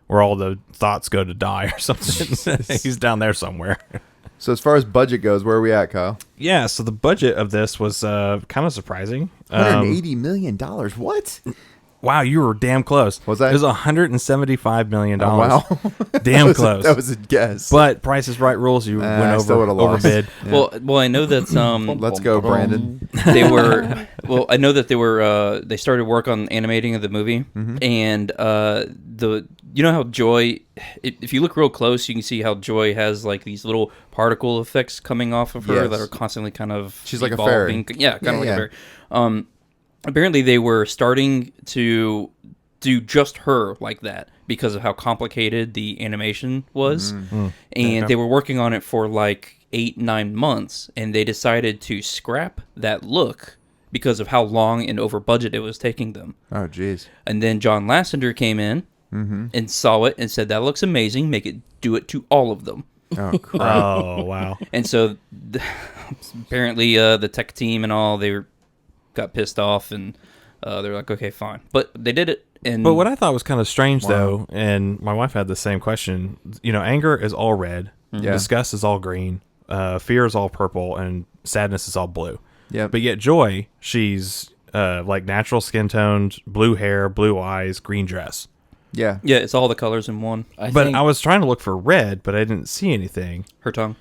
where all the thoughts go to die or something. He's down there somewhere. So as far as budget goes, where are we at, Kyle? Yeah, so the budget of this was kind of surprising. $180 million. What? Wow, you were damn close. Was I? It was $1175 million. Oh, wow. Damn close. That was a guess. But Price is Right rules, you went overbid. Yeah. Well, I know that Let's go, Brandon. They were I know that they were they started work on animating of the movie, and how Joy, if you look real close, you can see how Joy has like these little particle effects coming off of her that are constantly kind of she's like evolving. A fairy. Yeah, kind of like a fairy. Apparently they were starting to do just her like that because of how complicated the animation was. And they were working on it for like 8-9 months, and they decided to scrap that look because of how long and over budget it was taking them. Oh, jeez. And then John Lasseter came in and saw it and said, that looks amazing. Do it to all of them. Oh, crap. Oh, wow. And so apparently the tech team and all, got pissed off and they're like, okay, fine. But they did it. But what I thought was kind of strange, though, and my wife had the same question, anger is all red, disgust is all green, fear is all purple, and sadness is all blue. Yeah. But yet Joy, she's like natural skin toned, blue hair, blue eyes, green dress. Yeah. Yeah, it's all the colors in one. I was trying to look for red, but I didn't see anything. Her tongue.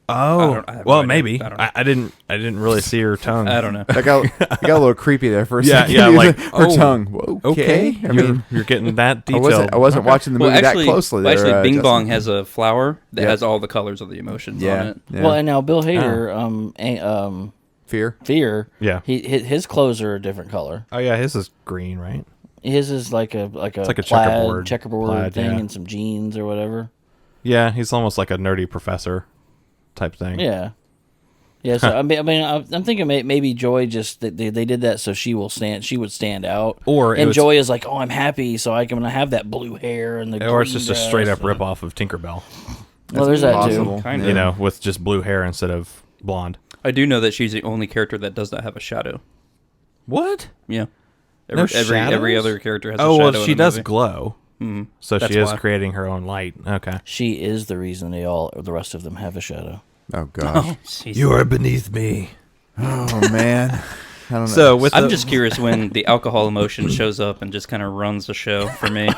Oh, I have well, no idea. maybe. I don't know. I didn't really see her tongue. I don't know. That got a little creepy there for a second. Yeah, like, her tongue. Okay. I mean, you're getting that detailed. I wasn't watching the movie that closely. Well, there, Bing Justin. Bong has a flower that has all the colors of the emotions on it. Yeah. Well, and now Bill Hader, Fear. Yeah. His clothes are a different color. Oh yeah, his is green, right? His is like a like a plaid, checkerboard plaid, thing yeah. and some jeans or whatever. Yeah, he's almost like a nerdy professor type thing. Yeah. Yeah, so I'm thinking maybe Joy just they did that so she would stand out, Or Joy is like, oh, I'm happy, so I'm gonna have that blue hair and the or it's green just a dress. straight up rip off of Tinkerbell. Well, there's that possible. too. Kind of. Yeah. With just blue hair instead of blonde. I do know that she's the only character that does not have a shadow. What? Yeah. No Every shadows? other character has a Oh shadow. well, she in the does movie. glow, so That's she is why. creating her own light. Okay. She is the reason the rest of them have a shadow. Oh gosh. Jeez. are beneath me. Oh man. I don't know. So I'm just curious when the alcohol emotion shows up and just kind of runs the show for me.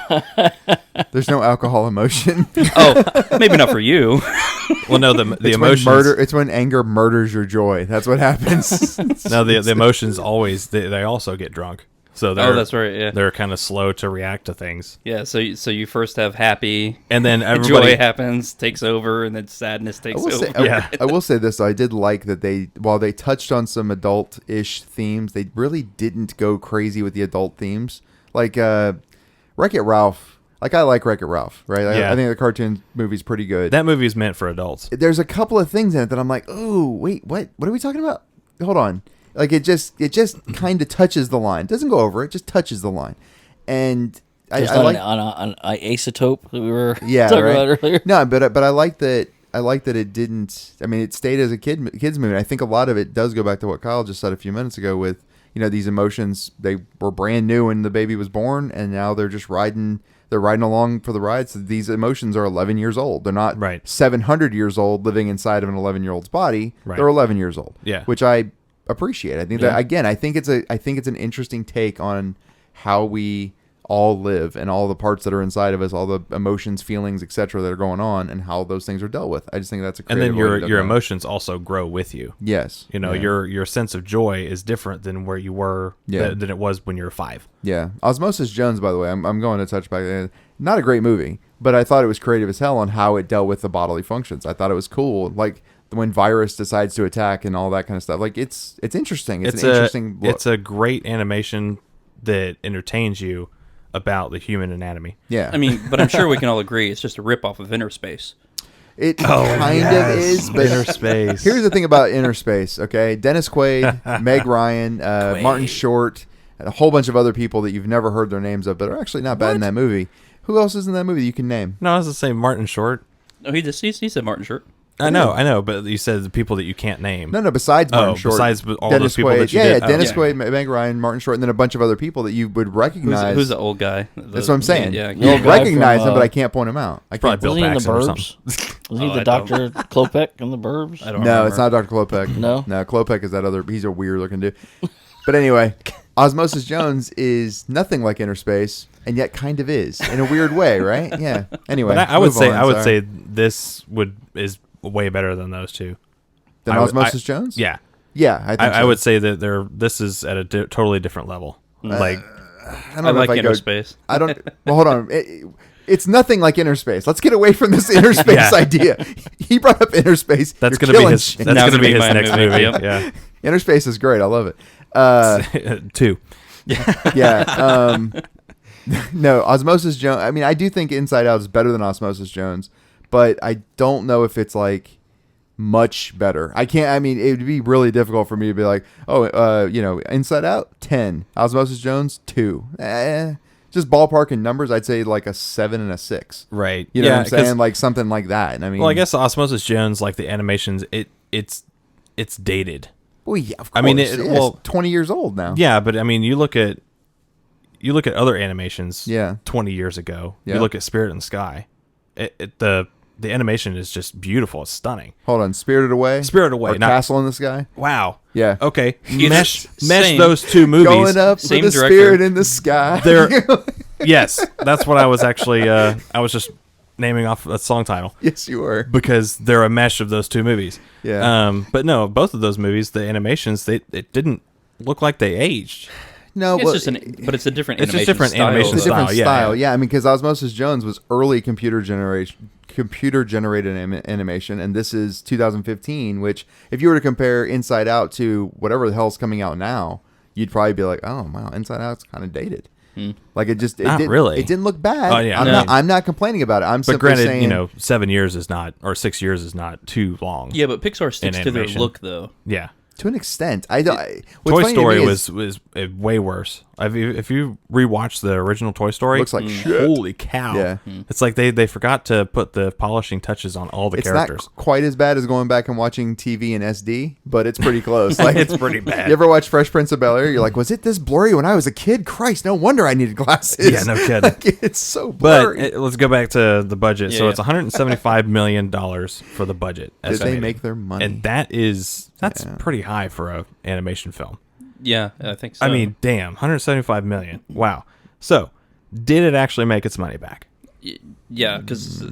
There's no alcohol emotion. Oh, maybe not for you. well, no, the It's emotions. when it's when anger murders your joy. That's what happens. No, the emotions always they also get drunk. So That's right. Yeah. they're kind of slow to react to things, Yeah. So you first have happy, and then and everybody. joy happens, takes over, and then sadness takes over. I will say this. I did like that while they touched on some adult-ish themes, they really didn't go crazy with the adult themes. Like Wreck-It Ralph. Like I like Wreck-It Ralph, right? Yeah. I think the cartoon movie's pretty good. That movie is meant for adults. There's a couple of things in it that I'm like, oh wait, what are we talking about? Hold on. Like it just kind of touches the line. It doesn't go over it. Just touches the line. And I like on isotope that we were talking right? about earlier. No, but I like that. I like that it didn't. I mean, it stayed as a kids movie. I think a lot of it does go back to what Kyle just said a few minutes ago. With these emotions, they were brand new when the baby was born, and now they're just riding. They're riding along for the ride. So these emotions are 11 years old. They're not 700 years old living inside of an 11-year-old's body. Right. They're 11 years old. Yeah, which I appreciate. I think that again. I think it's an interesting take on how we all live and all the parts that are inside of us, all the emotions, feelings, etc. that are going on, and how those things are dealt with. I just think that's a creative and then way to your go. emotions also grow with you. Yes, your sense of joy is different than where you were than it was when you were 5. Yeah, Osmosis Jones. By the way, I'm going to touch back there. Not a great movie, but I thought it was creative as hell on how it dealt with the bodily functions. I thought it was cool, like when Virus decides to attack and all that kind of stuff. Like it's interesting. It's an interesting look. It's a great animation that entertains you about the human anatomy. Yeah, I mean, but I'm sure we can all agree it's just a ripoff of Inner Space. It kind of is, but Inner Space. Here's the thing about Inner Space, okay? Dennis Quaid, Meg Ryan, Martin Short, and a whole bunch of other people that you've never heard their names of, but are actually not bad in that movie. Who else is in that movie that you can name? No, I was to say Martin Short. Oh, he said Martin Short. I know, but you said the people that you can't name. No, besides Martin Short. Besides all Dennis those people Quaid. that you yeah, did. Yeah, Dennis Oh. Quaid, Meg Ryan, Martin Short, and then a bunch of other people that you would recognize. Who's the old guy? That's what I'm saying. Yeah, You old guy recognize from, him, but I can't point him out. I Probably can't. Bill Was he in the Paxton or Burbs? Was he Oh, the I Dr. Klopek in the Burbs? I don't No, remember. it's not Dr. Klopek. No? No, Klopek is that other. He's a weird looking dude. But anyway, Osmosis Jones is nothing like Inner Space, and yet kind of is in a weird way, right? Yeah. Anyway, But I would move on, I would sorry. say this is way better than those two. Than Osmosis Jones. Yeah, Yeah, I think I so. would say that this is at a totally different level. Like I don't I know like if I Inner go. Space. I don't. Well, hold on. It's nothing like Inner Space. Let's get away from this Inner Space idea. He brought up Inner Space. that's You're going to be killing his. shit. That's Now going to be his my next movie, movie. yep. Yeah, Inner Space is great. I love it. 2. Yeah. No, Osmosis Jones. I mean, I do think Inside Out is better than Osmosis Jones, but I don't know if it's like much better. I mean, it would be really difficult for me to be like, Inside Out, 10. Osmosis Jones, 2. Just ballpark in numbers, I'd say like a 7 and a 6. Right. You know what I'm saying? Like something like that. I mean, well, I guess Osmosis Jones, like the animations, it's dated. well, yeah, of course. I mean, it's 20 years old now. Yeah, but I mean, you look at other animations. Yeah. 20 years ago. Yeah. You look at Spirit in the Sky. The animation is just beautiful. It's stunning. Hold on, Spirited Away? Spirited Away, Or not- Castle in the Sky? Wow. Yeah. Okay. You Mesh same. those two movies. Going up Same with a director. spirit in the sky. They're yes, that's what I was actually. I was just naming off a song title Yes, you were. because they're a mesh of those two movies. Yeah. But no, both of those movies, the animations, it didn't look like they aged. No, It's well, just but it's a different It's just animation different style. animation it's a different style, yeah, style. yeah. Yeah, I mean, because Osmosis Jones was early computer generated animation, and this is 2015. Which, if you were to compare Inside Out to whatever the hell's coming out now, you'd probably be like, "Oh, wow, Inside Out's kind of dated." Like it Not didn't, really. It didn't look bad. Oh, yeah. I'm not complaining about it. I'm But simply granted, saying, 7 years is not, or 6 years is not too long. Yeah, but Pixar sticks to their animation. look, though. Yeah. to an extent, what's Toy funny to Story me is- was way worse. If you rewatch the original Toy Story, Looks like shit. holy cow! Yeah. It's like they forgot to put the polishing touches on all the It's characters. not quite as bad as going back and watching TV in SD, but it's pretty close. Like It's pretty bad. You ever watch Fresh Prince of Bel-Air? You're like, was it this blurry when I was a kid? Christ, no wonder I needed glasses. Yeah, no kidding. Like, it's so But blurry. let's go back to the budget. Yeah, So yeah. it's $175 million for the budget. Did they estimated. make their money? And that's pretty high for a animation film. Yeah, I think so. I mean, damn, 175 million. Wow. So, did it actually make its money back? yeah, because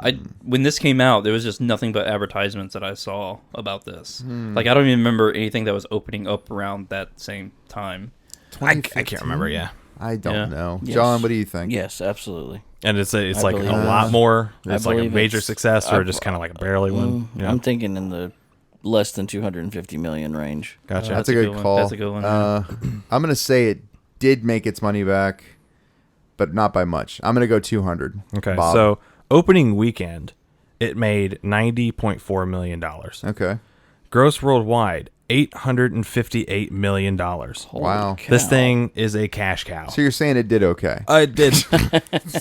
I when this came out, there was just nothing but advertisements that I saw about this. Like, I don't even remember anything that was opening up around that same time. I can't remember. Yeah, I don't Yeah. know. Yes. John, what do you think? Yes, absolutely. and it's like a believe it. lot more. I It's like a believe major it's- success, or I- just kind of like a barely one. Yeah. I'm thinking in the less than 250 million range. Gotcha. That's a good one. call. That's a good one. I'm gonna say it did make its money back, but not by much. I'm gonna go 200. Okay, Bob. so opening weekend, it made $90.4 million. Okay. Gross worldwide, $858 million. Holy Wow. cow. This thing is a cash cow. So you're saying it did okay? It did.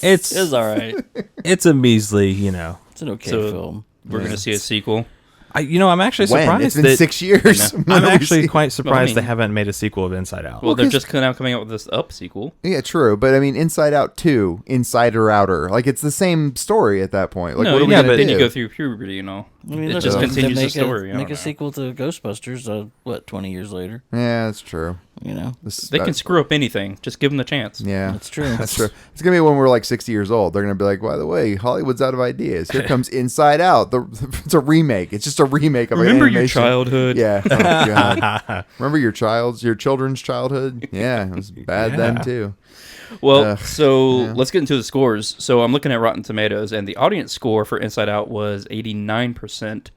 It's all right. It's a measly, It's an okay So, film. We're gonna see a sequel. I'm actually When? surprised It's been that 6 years. When I'm have we actually seen- quite surprised they mean- haven't made a sequel of Inside Out. Well, they're 'cause- just now coming out with this Up sequel. Yeah, true. But I mean, Inside Out 2, Insider Outer. Like, it's the same story at that point. Like, no, what are we yeah, going to but do? then you go through puberty, I mean, it look, just they continues the make story. I Make don't a know. sequel to Ghostbusters, 20 years later? Yeah, that's true. They can screw up anything. Just give them the chance. Yeah, That's true. That's true. It's gonna be when we're like 60 years old. They're gonna be like, by the way, Hollywood's out of ideas. Here comes Inside Out. It's a remake. It's just a remake of Remember an your animation. childhood? Yeah. Oh, God. Remember your children's childhood? Yeah, it was bad then Yeah. too. Well, so yeah. let's get into the scores. So I'm looking at Rotten Tomatoes, and the audience score for Inside Out was 89%,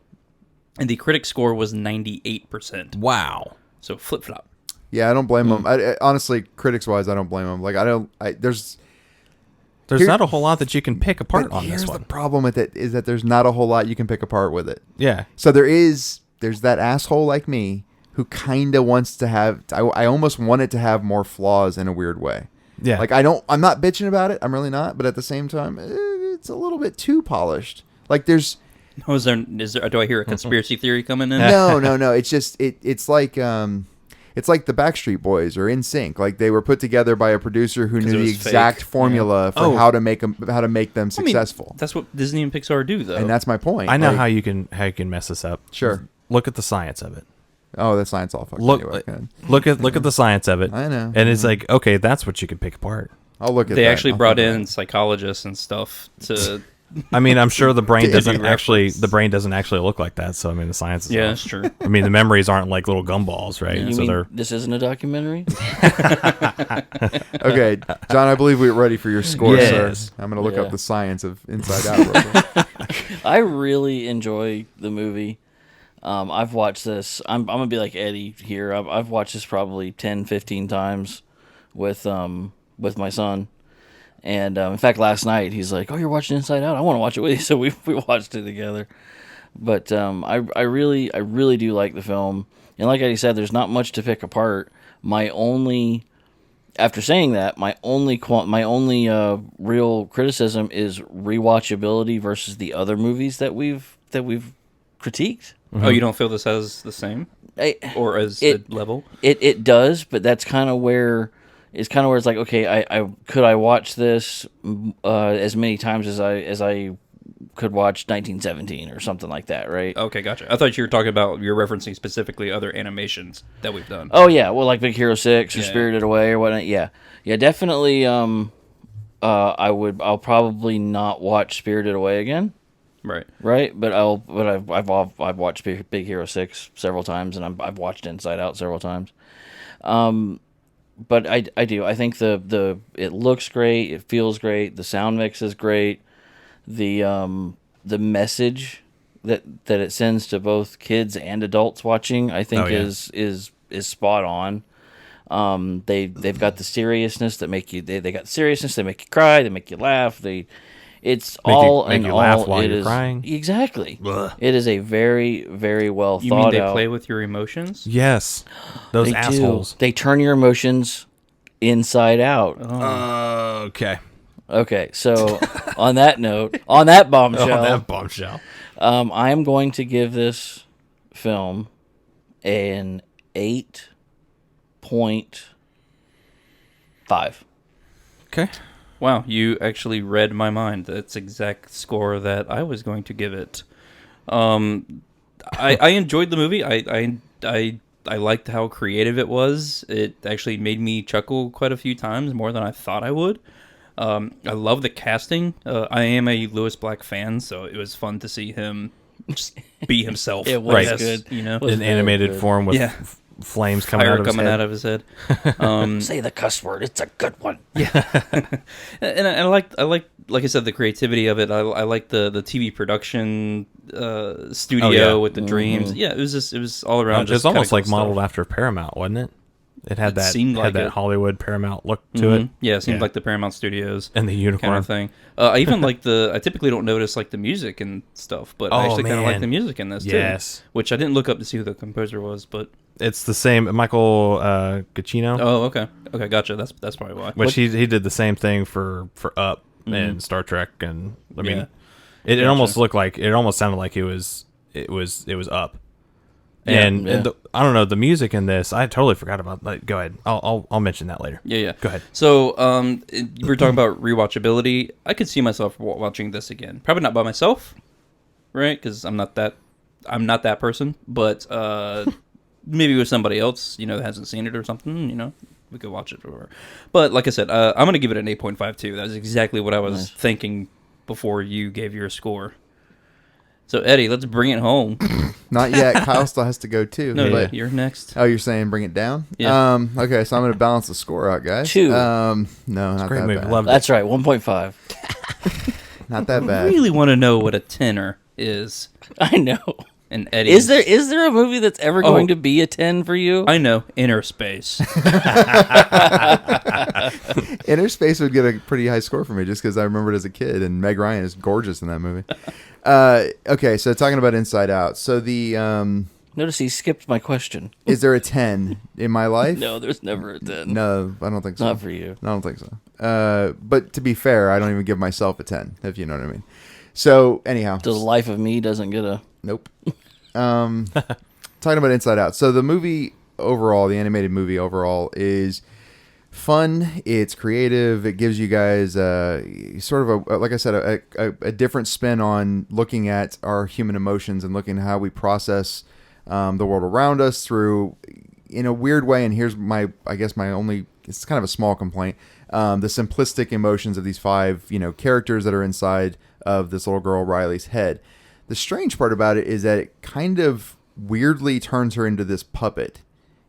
and the critic score was 98%. Wow. So flip flop. Yeah, I don't blame them. Honestly, critics wise, I don't blame them. Like, there's There's not a whole lot that you can pick apart but on here's this the one. problem with it is that there's not a whole lot you can pick apart with it. Yeah. So there's that asshole like me who kind of wants to have. I almost want it to have more flaws in a weird way. Yeah. Like I'm not bitching about it. I'm really not. But at the same time, it's a little bit too polished. Like there's Oh, is there? Do I hear a conspiracy theory coming in? no. It's just it's like the Backstreet Boys or NSYNC. Like they were put together by a producer who 'Cause knew it the was exact fake. formula for Oh. how to make them I mean, successful. that's what Disney and Pixar do, though. And that's my point. I know Like, how you can mess this up. Sure. Look at the science of it. Oh, that science all fucked Look anyway. Good. look at the science of it. I know. And it's like, okay, that's what you can pick apart. I'll look at they that. actually I'll brought think about in psychologists and stuff to. I mean, I'm sure the brain Disney doesn't actually look like that. So I mean, the science is Yeah, off. that's true. I mean, the memories aren't like little gumballs, right? You So mean they're this isn't a documentary? it. Okay, John, I believe we're ready for your score, Yes. sir. I'm going to look Yeah. up the science of Inside Out real quick. I really enjoy the movie. I've watched this. I'm gonna be like Eddie here. I've watched this probably 10, 15 times with my son. And in fact, last night he's like, "Oh, you're watching Inside Out? I want to watch it with you." So we watched it together. But I really do like the film, and like I said, there's not much to pick apart. After saying that, my only real criticism is rewatchability versus the other movies that we've critiqued. Oh, you don't feel this has the same, or as a level? It does, but that's kind of where it's like, okay, I could I watch this as many times as I could watch 1917 or something like that, right? Okay, gotcha. I thought you were talking about, you're referencing specifically other animations that we've done. Oh yeah, well, like Big Hero 6 or Yeah. Spirited Away or whatnot. Yeah, definitely. I'll probably not watch Spirited Away again. Right. But I've watched Big Hero 6 several times, and I've watched Inside Out several times. But I do. I think it looks great. It feels great. The sound mix is great. The message that it sends to both kids and adults watching, I think, is spot on. They've got the seriousness that make you. They got seriousness. They make you cry. They make you laugh. It's all make in you all. laugh while It you're is crying. exactly. Ugh. It is a very, very well You thought mean they out. play with your emotions? Yes, those They do. assholes. They turn your emotions inside out. Okay. Okay, so on that note, on that bombshell, that bombshell. I am going to give this film an 8.5. Okay. Wow, you actually read my mind. That's the exact score that I was going to give it. I enjoyed the movie. I liked how creative it was. It actually made me chuckle quite a few times, more than I thought I would. I love the casting. I am a Lewis Black fan, so it was fun to see him just be himself. It was I guess, good. you know, Was In very animated good. form with Yeah. flames coming fire out of his coming head. out of his head. Say the cuss word. It's a good one. And I like I said, the creativity of it. I like the TV production studio yeah. with the dreams. Yeah, it was all around. It just was almost kinda like cool modeled stuff. after Paramount, wasn't it? It had It that seemed like it. Hollywood Paramount look to Mhm. it. Yeah, it seemed Yeah. like the Paramount Studios And the unicorn. kind of thing. I even like I typically don't notice like the music and stuff, but I Oh, actually kind of like man. the music in this Yes. too. Which I didn't look up to see who the composer was, but It's the same Michael Giacchino, oh, okay, gotcha. That's probably why. which he did the same thing for Up and Star Trek, and I mean, Yeah. it Gotcha. almost looked like it almost sounded like it was Up. And yeah. I don't know, the music in this, I totally forgot about. Like, go ahead, I'll mention that later. Yeah. Go ahead. So, we were talking about rewatchability. I could see myself watching this again. Probably not by myself, right? Because I'm not that person. But maybe with somebody else, that hasn't seen it or something. We could watch it or whatever. But like I said, I'm gonna give it an 8.52. That's exactly what I was thinking before you gave your score. So Eddie, let's bring it home. Not yet. Kyle still has to go too. No, but you're next. oh, you're saying bring it down? Yeah. Okay, so I'm going to balance the score out, guys. 2. No, not Great that movie, bad. loved it. That's right, 1.5. Not that I bad. really want to know what a tenor is. I know. And Eddie, Is there a movie that's ever going to be a 10 for you? I know, Inner Space. Inner Space would get a pretty high score for me just because I remember it as a kid, and Meg Ryan is gorgeous in that movie. Okay, so talking about Inside Out. So the Notice he skipped my question. is there a 10 in my life? No, there's never a 10. No, I don't think so. Not for you. I don't think so. But to be fair, I don't even give myself a 10, if you know what I mean. So anyhow, The Life of Me doesn't get a... nope. Talking about Inside Out. So the movie overall, the animated movie overall, is fun. It's creative. It gives you guys sort of like I said, a different spin on looking at our human emotions and looking at how we process the world around us through, in a weird way. And here's my only, it's kind of a small complaint. The simplistic emotions of these 5, characters that are inside of this little girl Riley's head. The strange part about it is that it kind of weirdly turns her into this puppet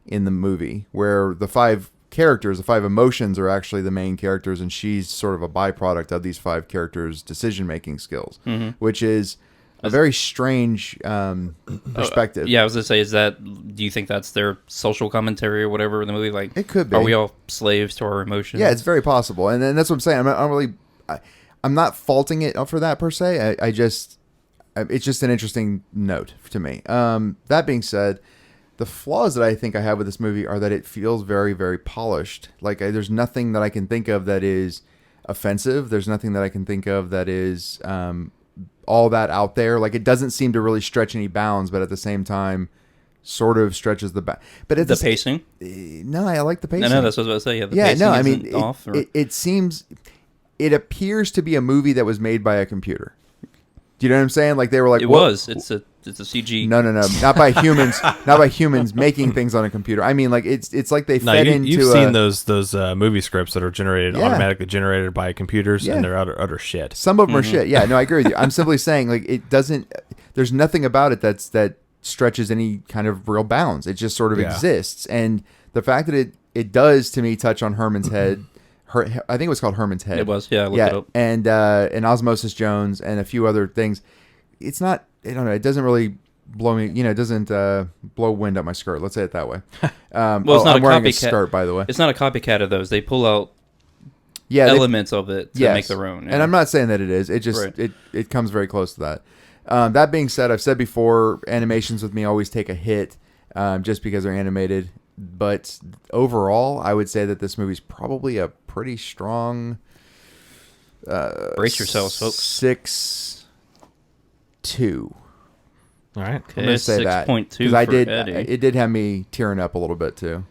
in the movie, where the 5 characters, the 5 emotions, are actually the main characters, and she's sort of a byproduct of these 5 characters' decision-making skills, which is a very strange perspective. Yeah, I was gonna say, do you think that's their social commentary or whatever in the movie? Like, It could be. Are we all slaves to our emotions? Yeah, it's very possible, and that's what I'm saying. I'm not faulting it for that per se. it's just an interesting note to me. That being said, the flaws that I think I have with this movie are that it feels very, very polished. Like there's nothing that I can think of that is offensive. There's nothing that I can think of that is all that out there. Like it doesn't seem to really stretch any bounds, but at the same time, sort of stretches the But it's the pacing. No, I like the pacing. No, that's what I was about to say. Yeah, the pacing I isn't mean, off. it appears to be a movie that was made by a computer. Do you know what I'm saying? Like they were like, it was. It's a CG. No, not by humans, not by humans making things on a computer. I mean, like it's like they fed into. You've seen those movie scripts that are automatically generated by computers, and they're utter shit. Some of them are shit. Yeah, no, I agree with you. I'm simply saying, like it doesn't. There's nothing about it that stretches any kind of real bounds. It just sort of exists, and the fact that it does to me touch on Herman's head. I think it was called Herman's Head. It was, yeah. I looked it up. And Osmosis Jones and a few other things. It's not. I don't know. It doesn't really blow me. It doesn't blow wind up my skirt. Let's say it that way. Well, it's not I'm a wearing copycat. a skirt, by the way. It's not a copycat of those. They pull out elements of it to make their own. Yeah. And I'm not saying that it is. It just it comes very close to that. That being said, I've said before, animations with me always take a hit just because they're animated. But overall, I would say that this movie's probably a pretty strong. Brace yourselves, folks. 6.2. All right, I'm gonna say that 6.2 because I did. Eddie. It did have me tearing up a little bit too.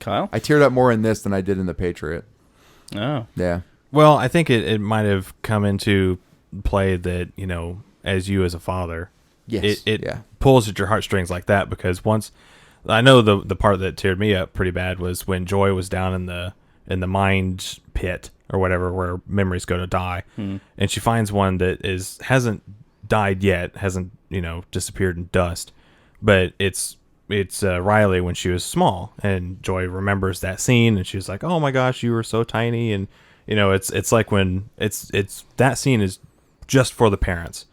Kyle, I teared up more in this than I did in The Patriot. Oh, Yeah. Well, I think it might have come into play that as you as a father, Yes. it pulls at your heartstrings like that because once. I know the part that teared me up pretty bad was when Joy was down in the mind pit or whatever where memories go to die, and she finds one that hasn't died yet, hasn't disappeared in dust, but it's Riley when she was small, and Joy remembers that scene, and she's like, "Oh my gosh, you were so tiny," and it's like when it's that scene is just for the parents,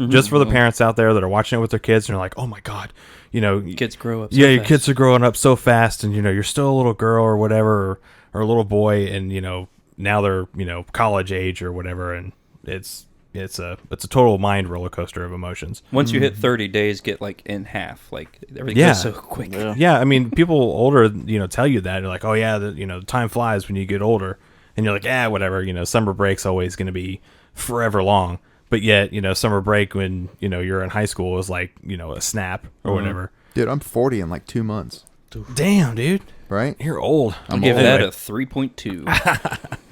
just for the parents out there that are watching it with their kids, and they're like, "Oh my god." kids grow up. Your kids are growing up so fast, and you're still a little girl or whatever, or a little boy, and now they're college age or whatever, and it's a total mind roller coaster of emotions. Once you hit 30 days, get like in half, like everything goes so quick. Yeah, I mean, people older tell you that. They're like, oh yeah, the time flies when you get older, and you're like, whatever. Summer break's always going to be forever long. But yet, summer break when, you're in high school is like, a snap or whatever. Dude, I'm 40 in like 2 months. Damn, dude. Right? You're old. I'll give that a 3.2.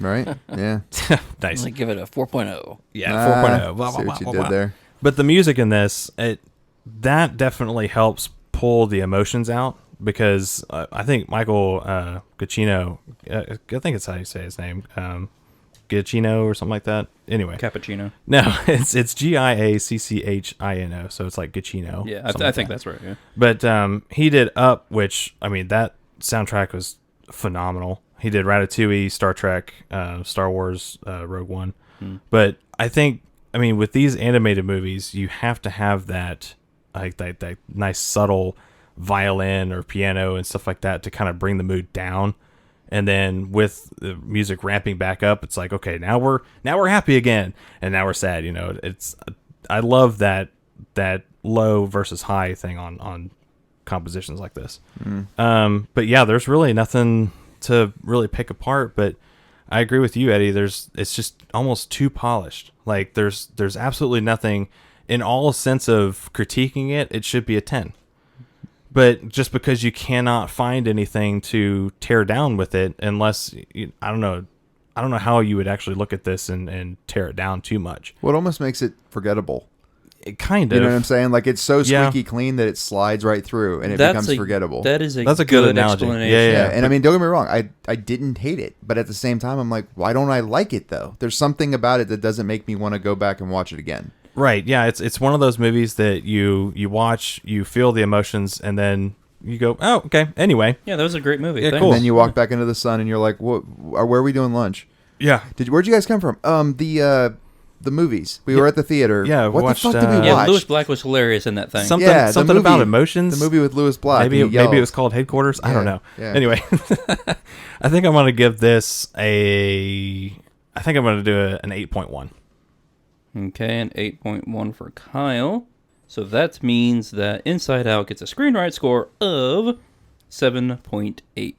Right? Yeah. Nice. I'm gonna give it a 4.0. Yeah, 4.0. Blah, See blah, what you blah, did blah. there. But the music in this, that definitely helps pull the emotions out because I think Michael Giacchino, I think it's how you say his name, Giacchino or something like that. Anyway, Cappuccino. No, it's Giacchino, so it's like Giacchino. Yeah, I think that's right. Yeah. But he did Up, which I mean that soundtrack was phenomenal. He did Ratatouille, Star Trek, Star Wars, Rogue One. But I think with these animated movies, you have to have that that nice subtle violin or piano and stuff like that to kind of bring the mood down. And then with the music ramping back up, it's like, okay, now we're happy again, and now we're sad. I love that low versus high thing on compositions like this. But yeah, there's really nothing to really pick apart. But I agree with you, Eddie. It's just almost too polished. Like there's absolutely nothing in all sense of critiquing it. It should be a 10. But just because you cannot find anything to tear down with it, unless I don't know how you would actually look at this and tear it down too much. Well, it almost makes it forgettable. It kind of. You know what I'm saying? Like it's so squeaky clean that it slides right through and it becomes forgettable. That's a good analogy. Explanation. Yeah. And I mean, don't get me wrong. I didn't hate it, but at the same time, I'm like, why don't I like it though? There's something about it that doesn't make me want to go back and watch it again. Right, yeah, it's one of those movies that you watch, you feel the emotions, and then you go, oh, okay, anyway. Yeah, that was a great movie. Yeah, Thanks. cool. And then you walk back into the sun, and you're like, "What? Where are we doing lunch? Yeah. Where'd you guys come from? The movies. We were at the theater. Yeah, what watched, the fuck did we watch? Yeah, Lewis Black was hilarious in that thing. Something the movie, about emotions. The movie with Lewis Black. Maybe it was called Headquarters. I don't know. Yeah. Anyway, I think I'm going to give this I think I'm going to do an 8.1. Okay, and 8.1 for Kyle. So that means that Inside Out gets a Screen Rant score of 7.8.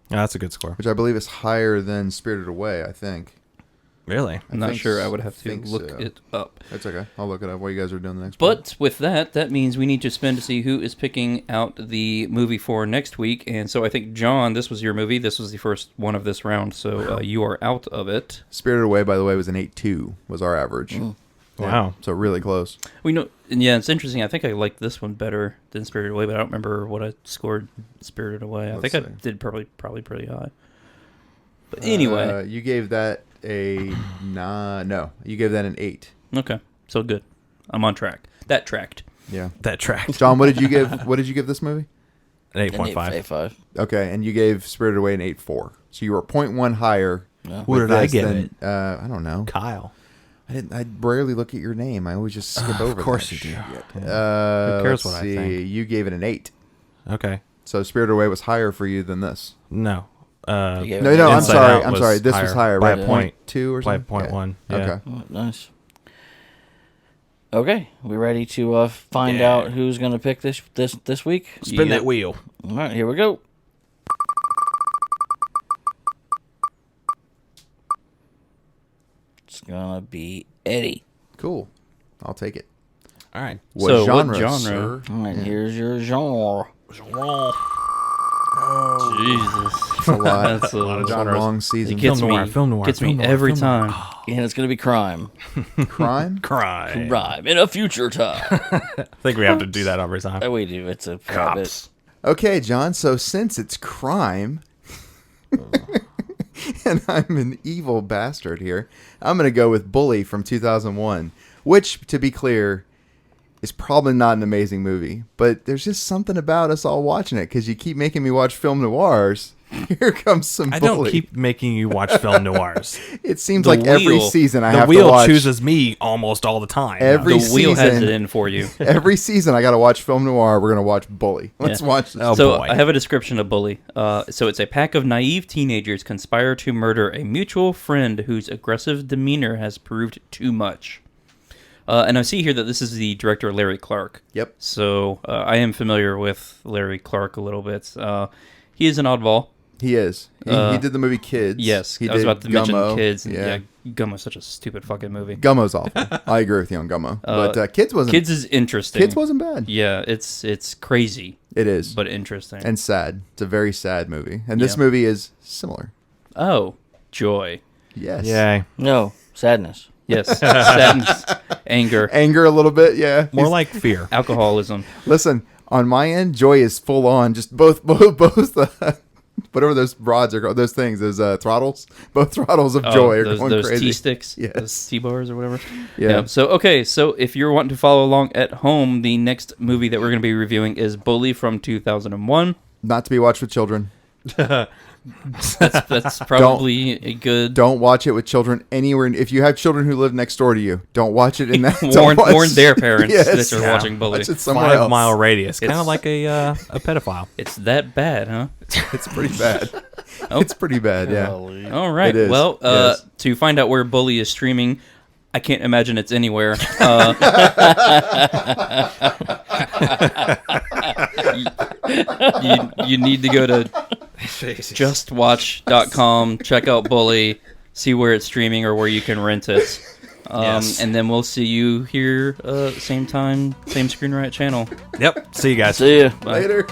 That's a good score. Which I believe is higher than Spirited Away, I think. Really? I'm not think sure. s- I would have to think look so. it up. That's okay. I'll look it up while you guys are doing the next one. But with that means we need to spin to see who is picking out the movie for next week. And so I think, John, this was your movie. This was the first one of this round, so you are out of it. Spirited Away, by the way, was an 8.2 was our average. Wow. Yeah, so really close. We know, and yeah, it's interesting. I think I liked this one better than Spirited Away, but I don't remember what I scored Spirited Away. I Let's think I see. did probably pretty high. But anyway, You gave that a 9. No, you gave that an 8. okay, so good. I'm on track. That tracked. Yeah. That track. John, what did you give? What did you give this movie? An An 8.5. 8.5. Okay, and you gave Spirited Away an 8.4. So you were 0.1 higher. Yeah. What with did I this give than, it? I don't know. Kyle. I rarely look at your name. I always just skip over. Of course that you do. shit. Who cares let's what I see. think? You gave it an 8. Okay. So Spirited Away was higher for you than this. No. You gave No, it no, an I'm Inside sorry. Out I'm was sorry. This was higher, by right? a point. 0.2 or By something? 0.1. Yeah. Yeah. Okay. Oh, nice. Okay, we ready to find Yeah. out who's going to pick this week? Spin Yep. that wheel. All right, here we go. It's gonna be Eddie. Cool. I'll take it. All right. What So, what genre, genre? sir? All right, here's your genre. Jesus, It's a lot. that's a lot of It's a genres. long season. It gets Film noir, me. film noir, Gets film me noir, every film noir. time. And it's gonna be crime. Crime? Crime. Crime in a future time. I think we have to do that every time. We do. It's a habit. Cops. Okay, John. So since it's crime, and I'm an evil bastard here, I'm going to go with Bully from 2001, which, to be clear, is probably not an amazing movie. But there's just something about us all watching it because you keep making me watch film noirs. Here comes some I Bully. don't keep making you watch film noirs. It seems The like every wheel- season I The have wheel to watch. chooses me almost all the time. Every The wheel has season- it in for you. Every season I got to watch film noir. We're going to watch Bully. Let's Yeah. watch this. Oh, So boy. I have a description of Bully. So it's a pack of naive teenagers conspire to murder a mutual friend whose aggressive demeanor has proved too much. And I see here that this is the director Larry Clark. Yep. So I am familiar with Larry Clark a little bit. He is an oddball. He is. He did the movie Kids. Yes, he I was did about to mention Gummo. Kids. And Yeah. Gummo's such a stupid fucking movie. Gummo's awful. I agree with you on Gummo. But Kids wasn't. Kids is interesting. Kids wasn't bad. Yeah, it's crazy, It is. but interesting. And sad. It's a very sad movie. And this Yeah. movie is similar. Oh, joy. Yes. Yay. No, sadness. Yes, sadness, anger, Anger a little bit. Yeah. More like fear. alcoholism. Listen, on my end, Joy is full on. Just both whatever those rods are called, those things, those throttles. Both throttles of Joy are going those crazy. T-sticks, Yes. those T-bars or whatever. Yeah. So if you're wanting to follow along at home, the next movie that we're going to be reviewing is Bully from 2001. Not to be watched with children. That's probably a good. Don't watch it with children anywhere. If you have children who live next door to you, don't watch it in that. don't warn watch- their parents Yes. that you're Yeah. watching Bully. Watch it somewhere 5 else. mile radius. Kind It's- of like a pedophile. It's that bad, huh? It's pretty bad. Oh. It's pretty bad. Yeah. All right. It is. Well, Yes. to find out where Bully is streaming, I can't imagine it's anywhere. You need to go to justwatch.com, check out Bully, see where it's streaming or where you can rent it. Yes. And then we'll see you here same time, same Screen Riot channel. Yep. See you guys. See ya. Bye. Later.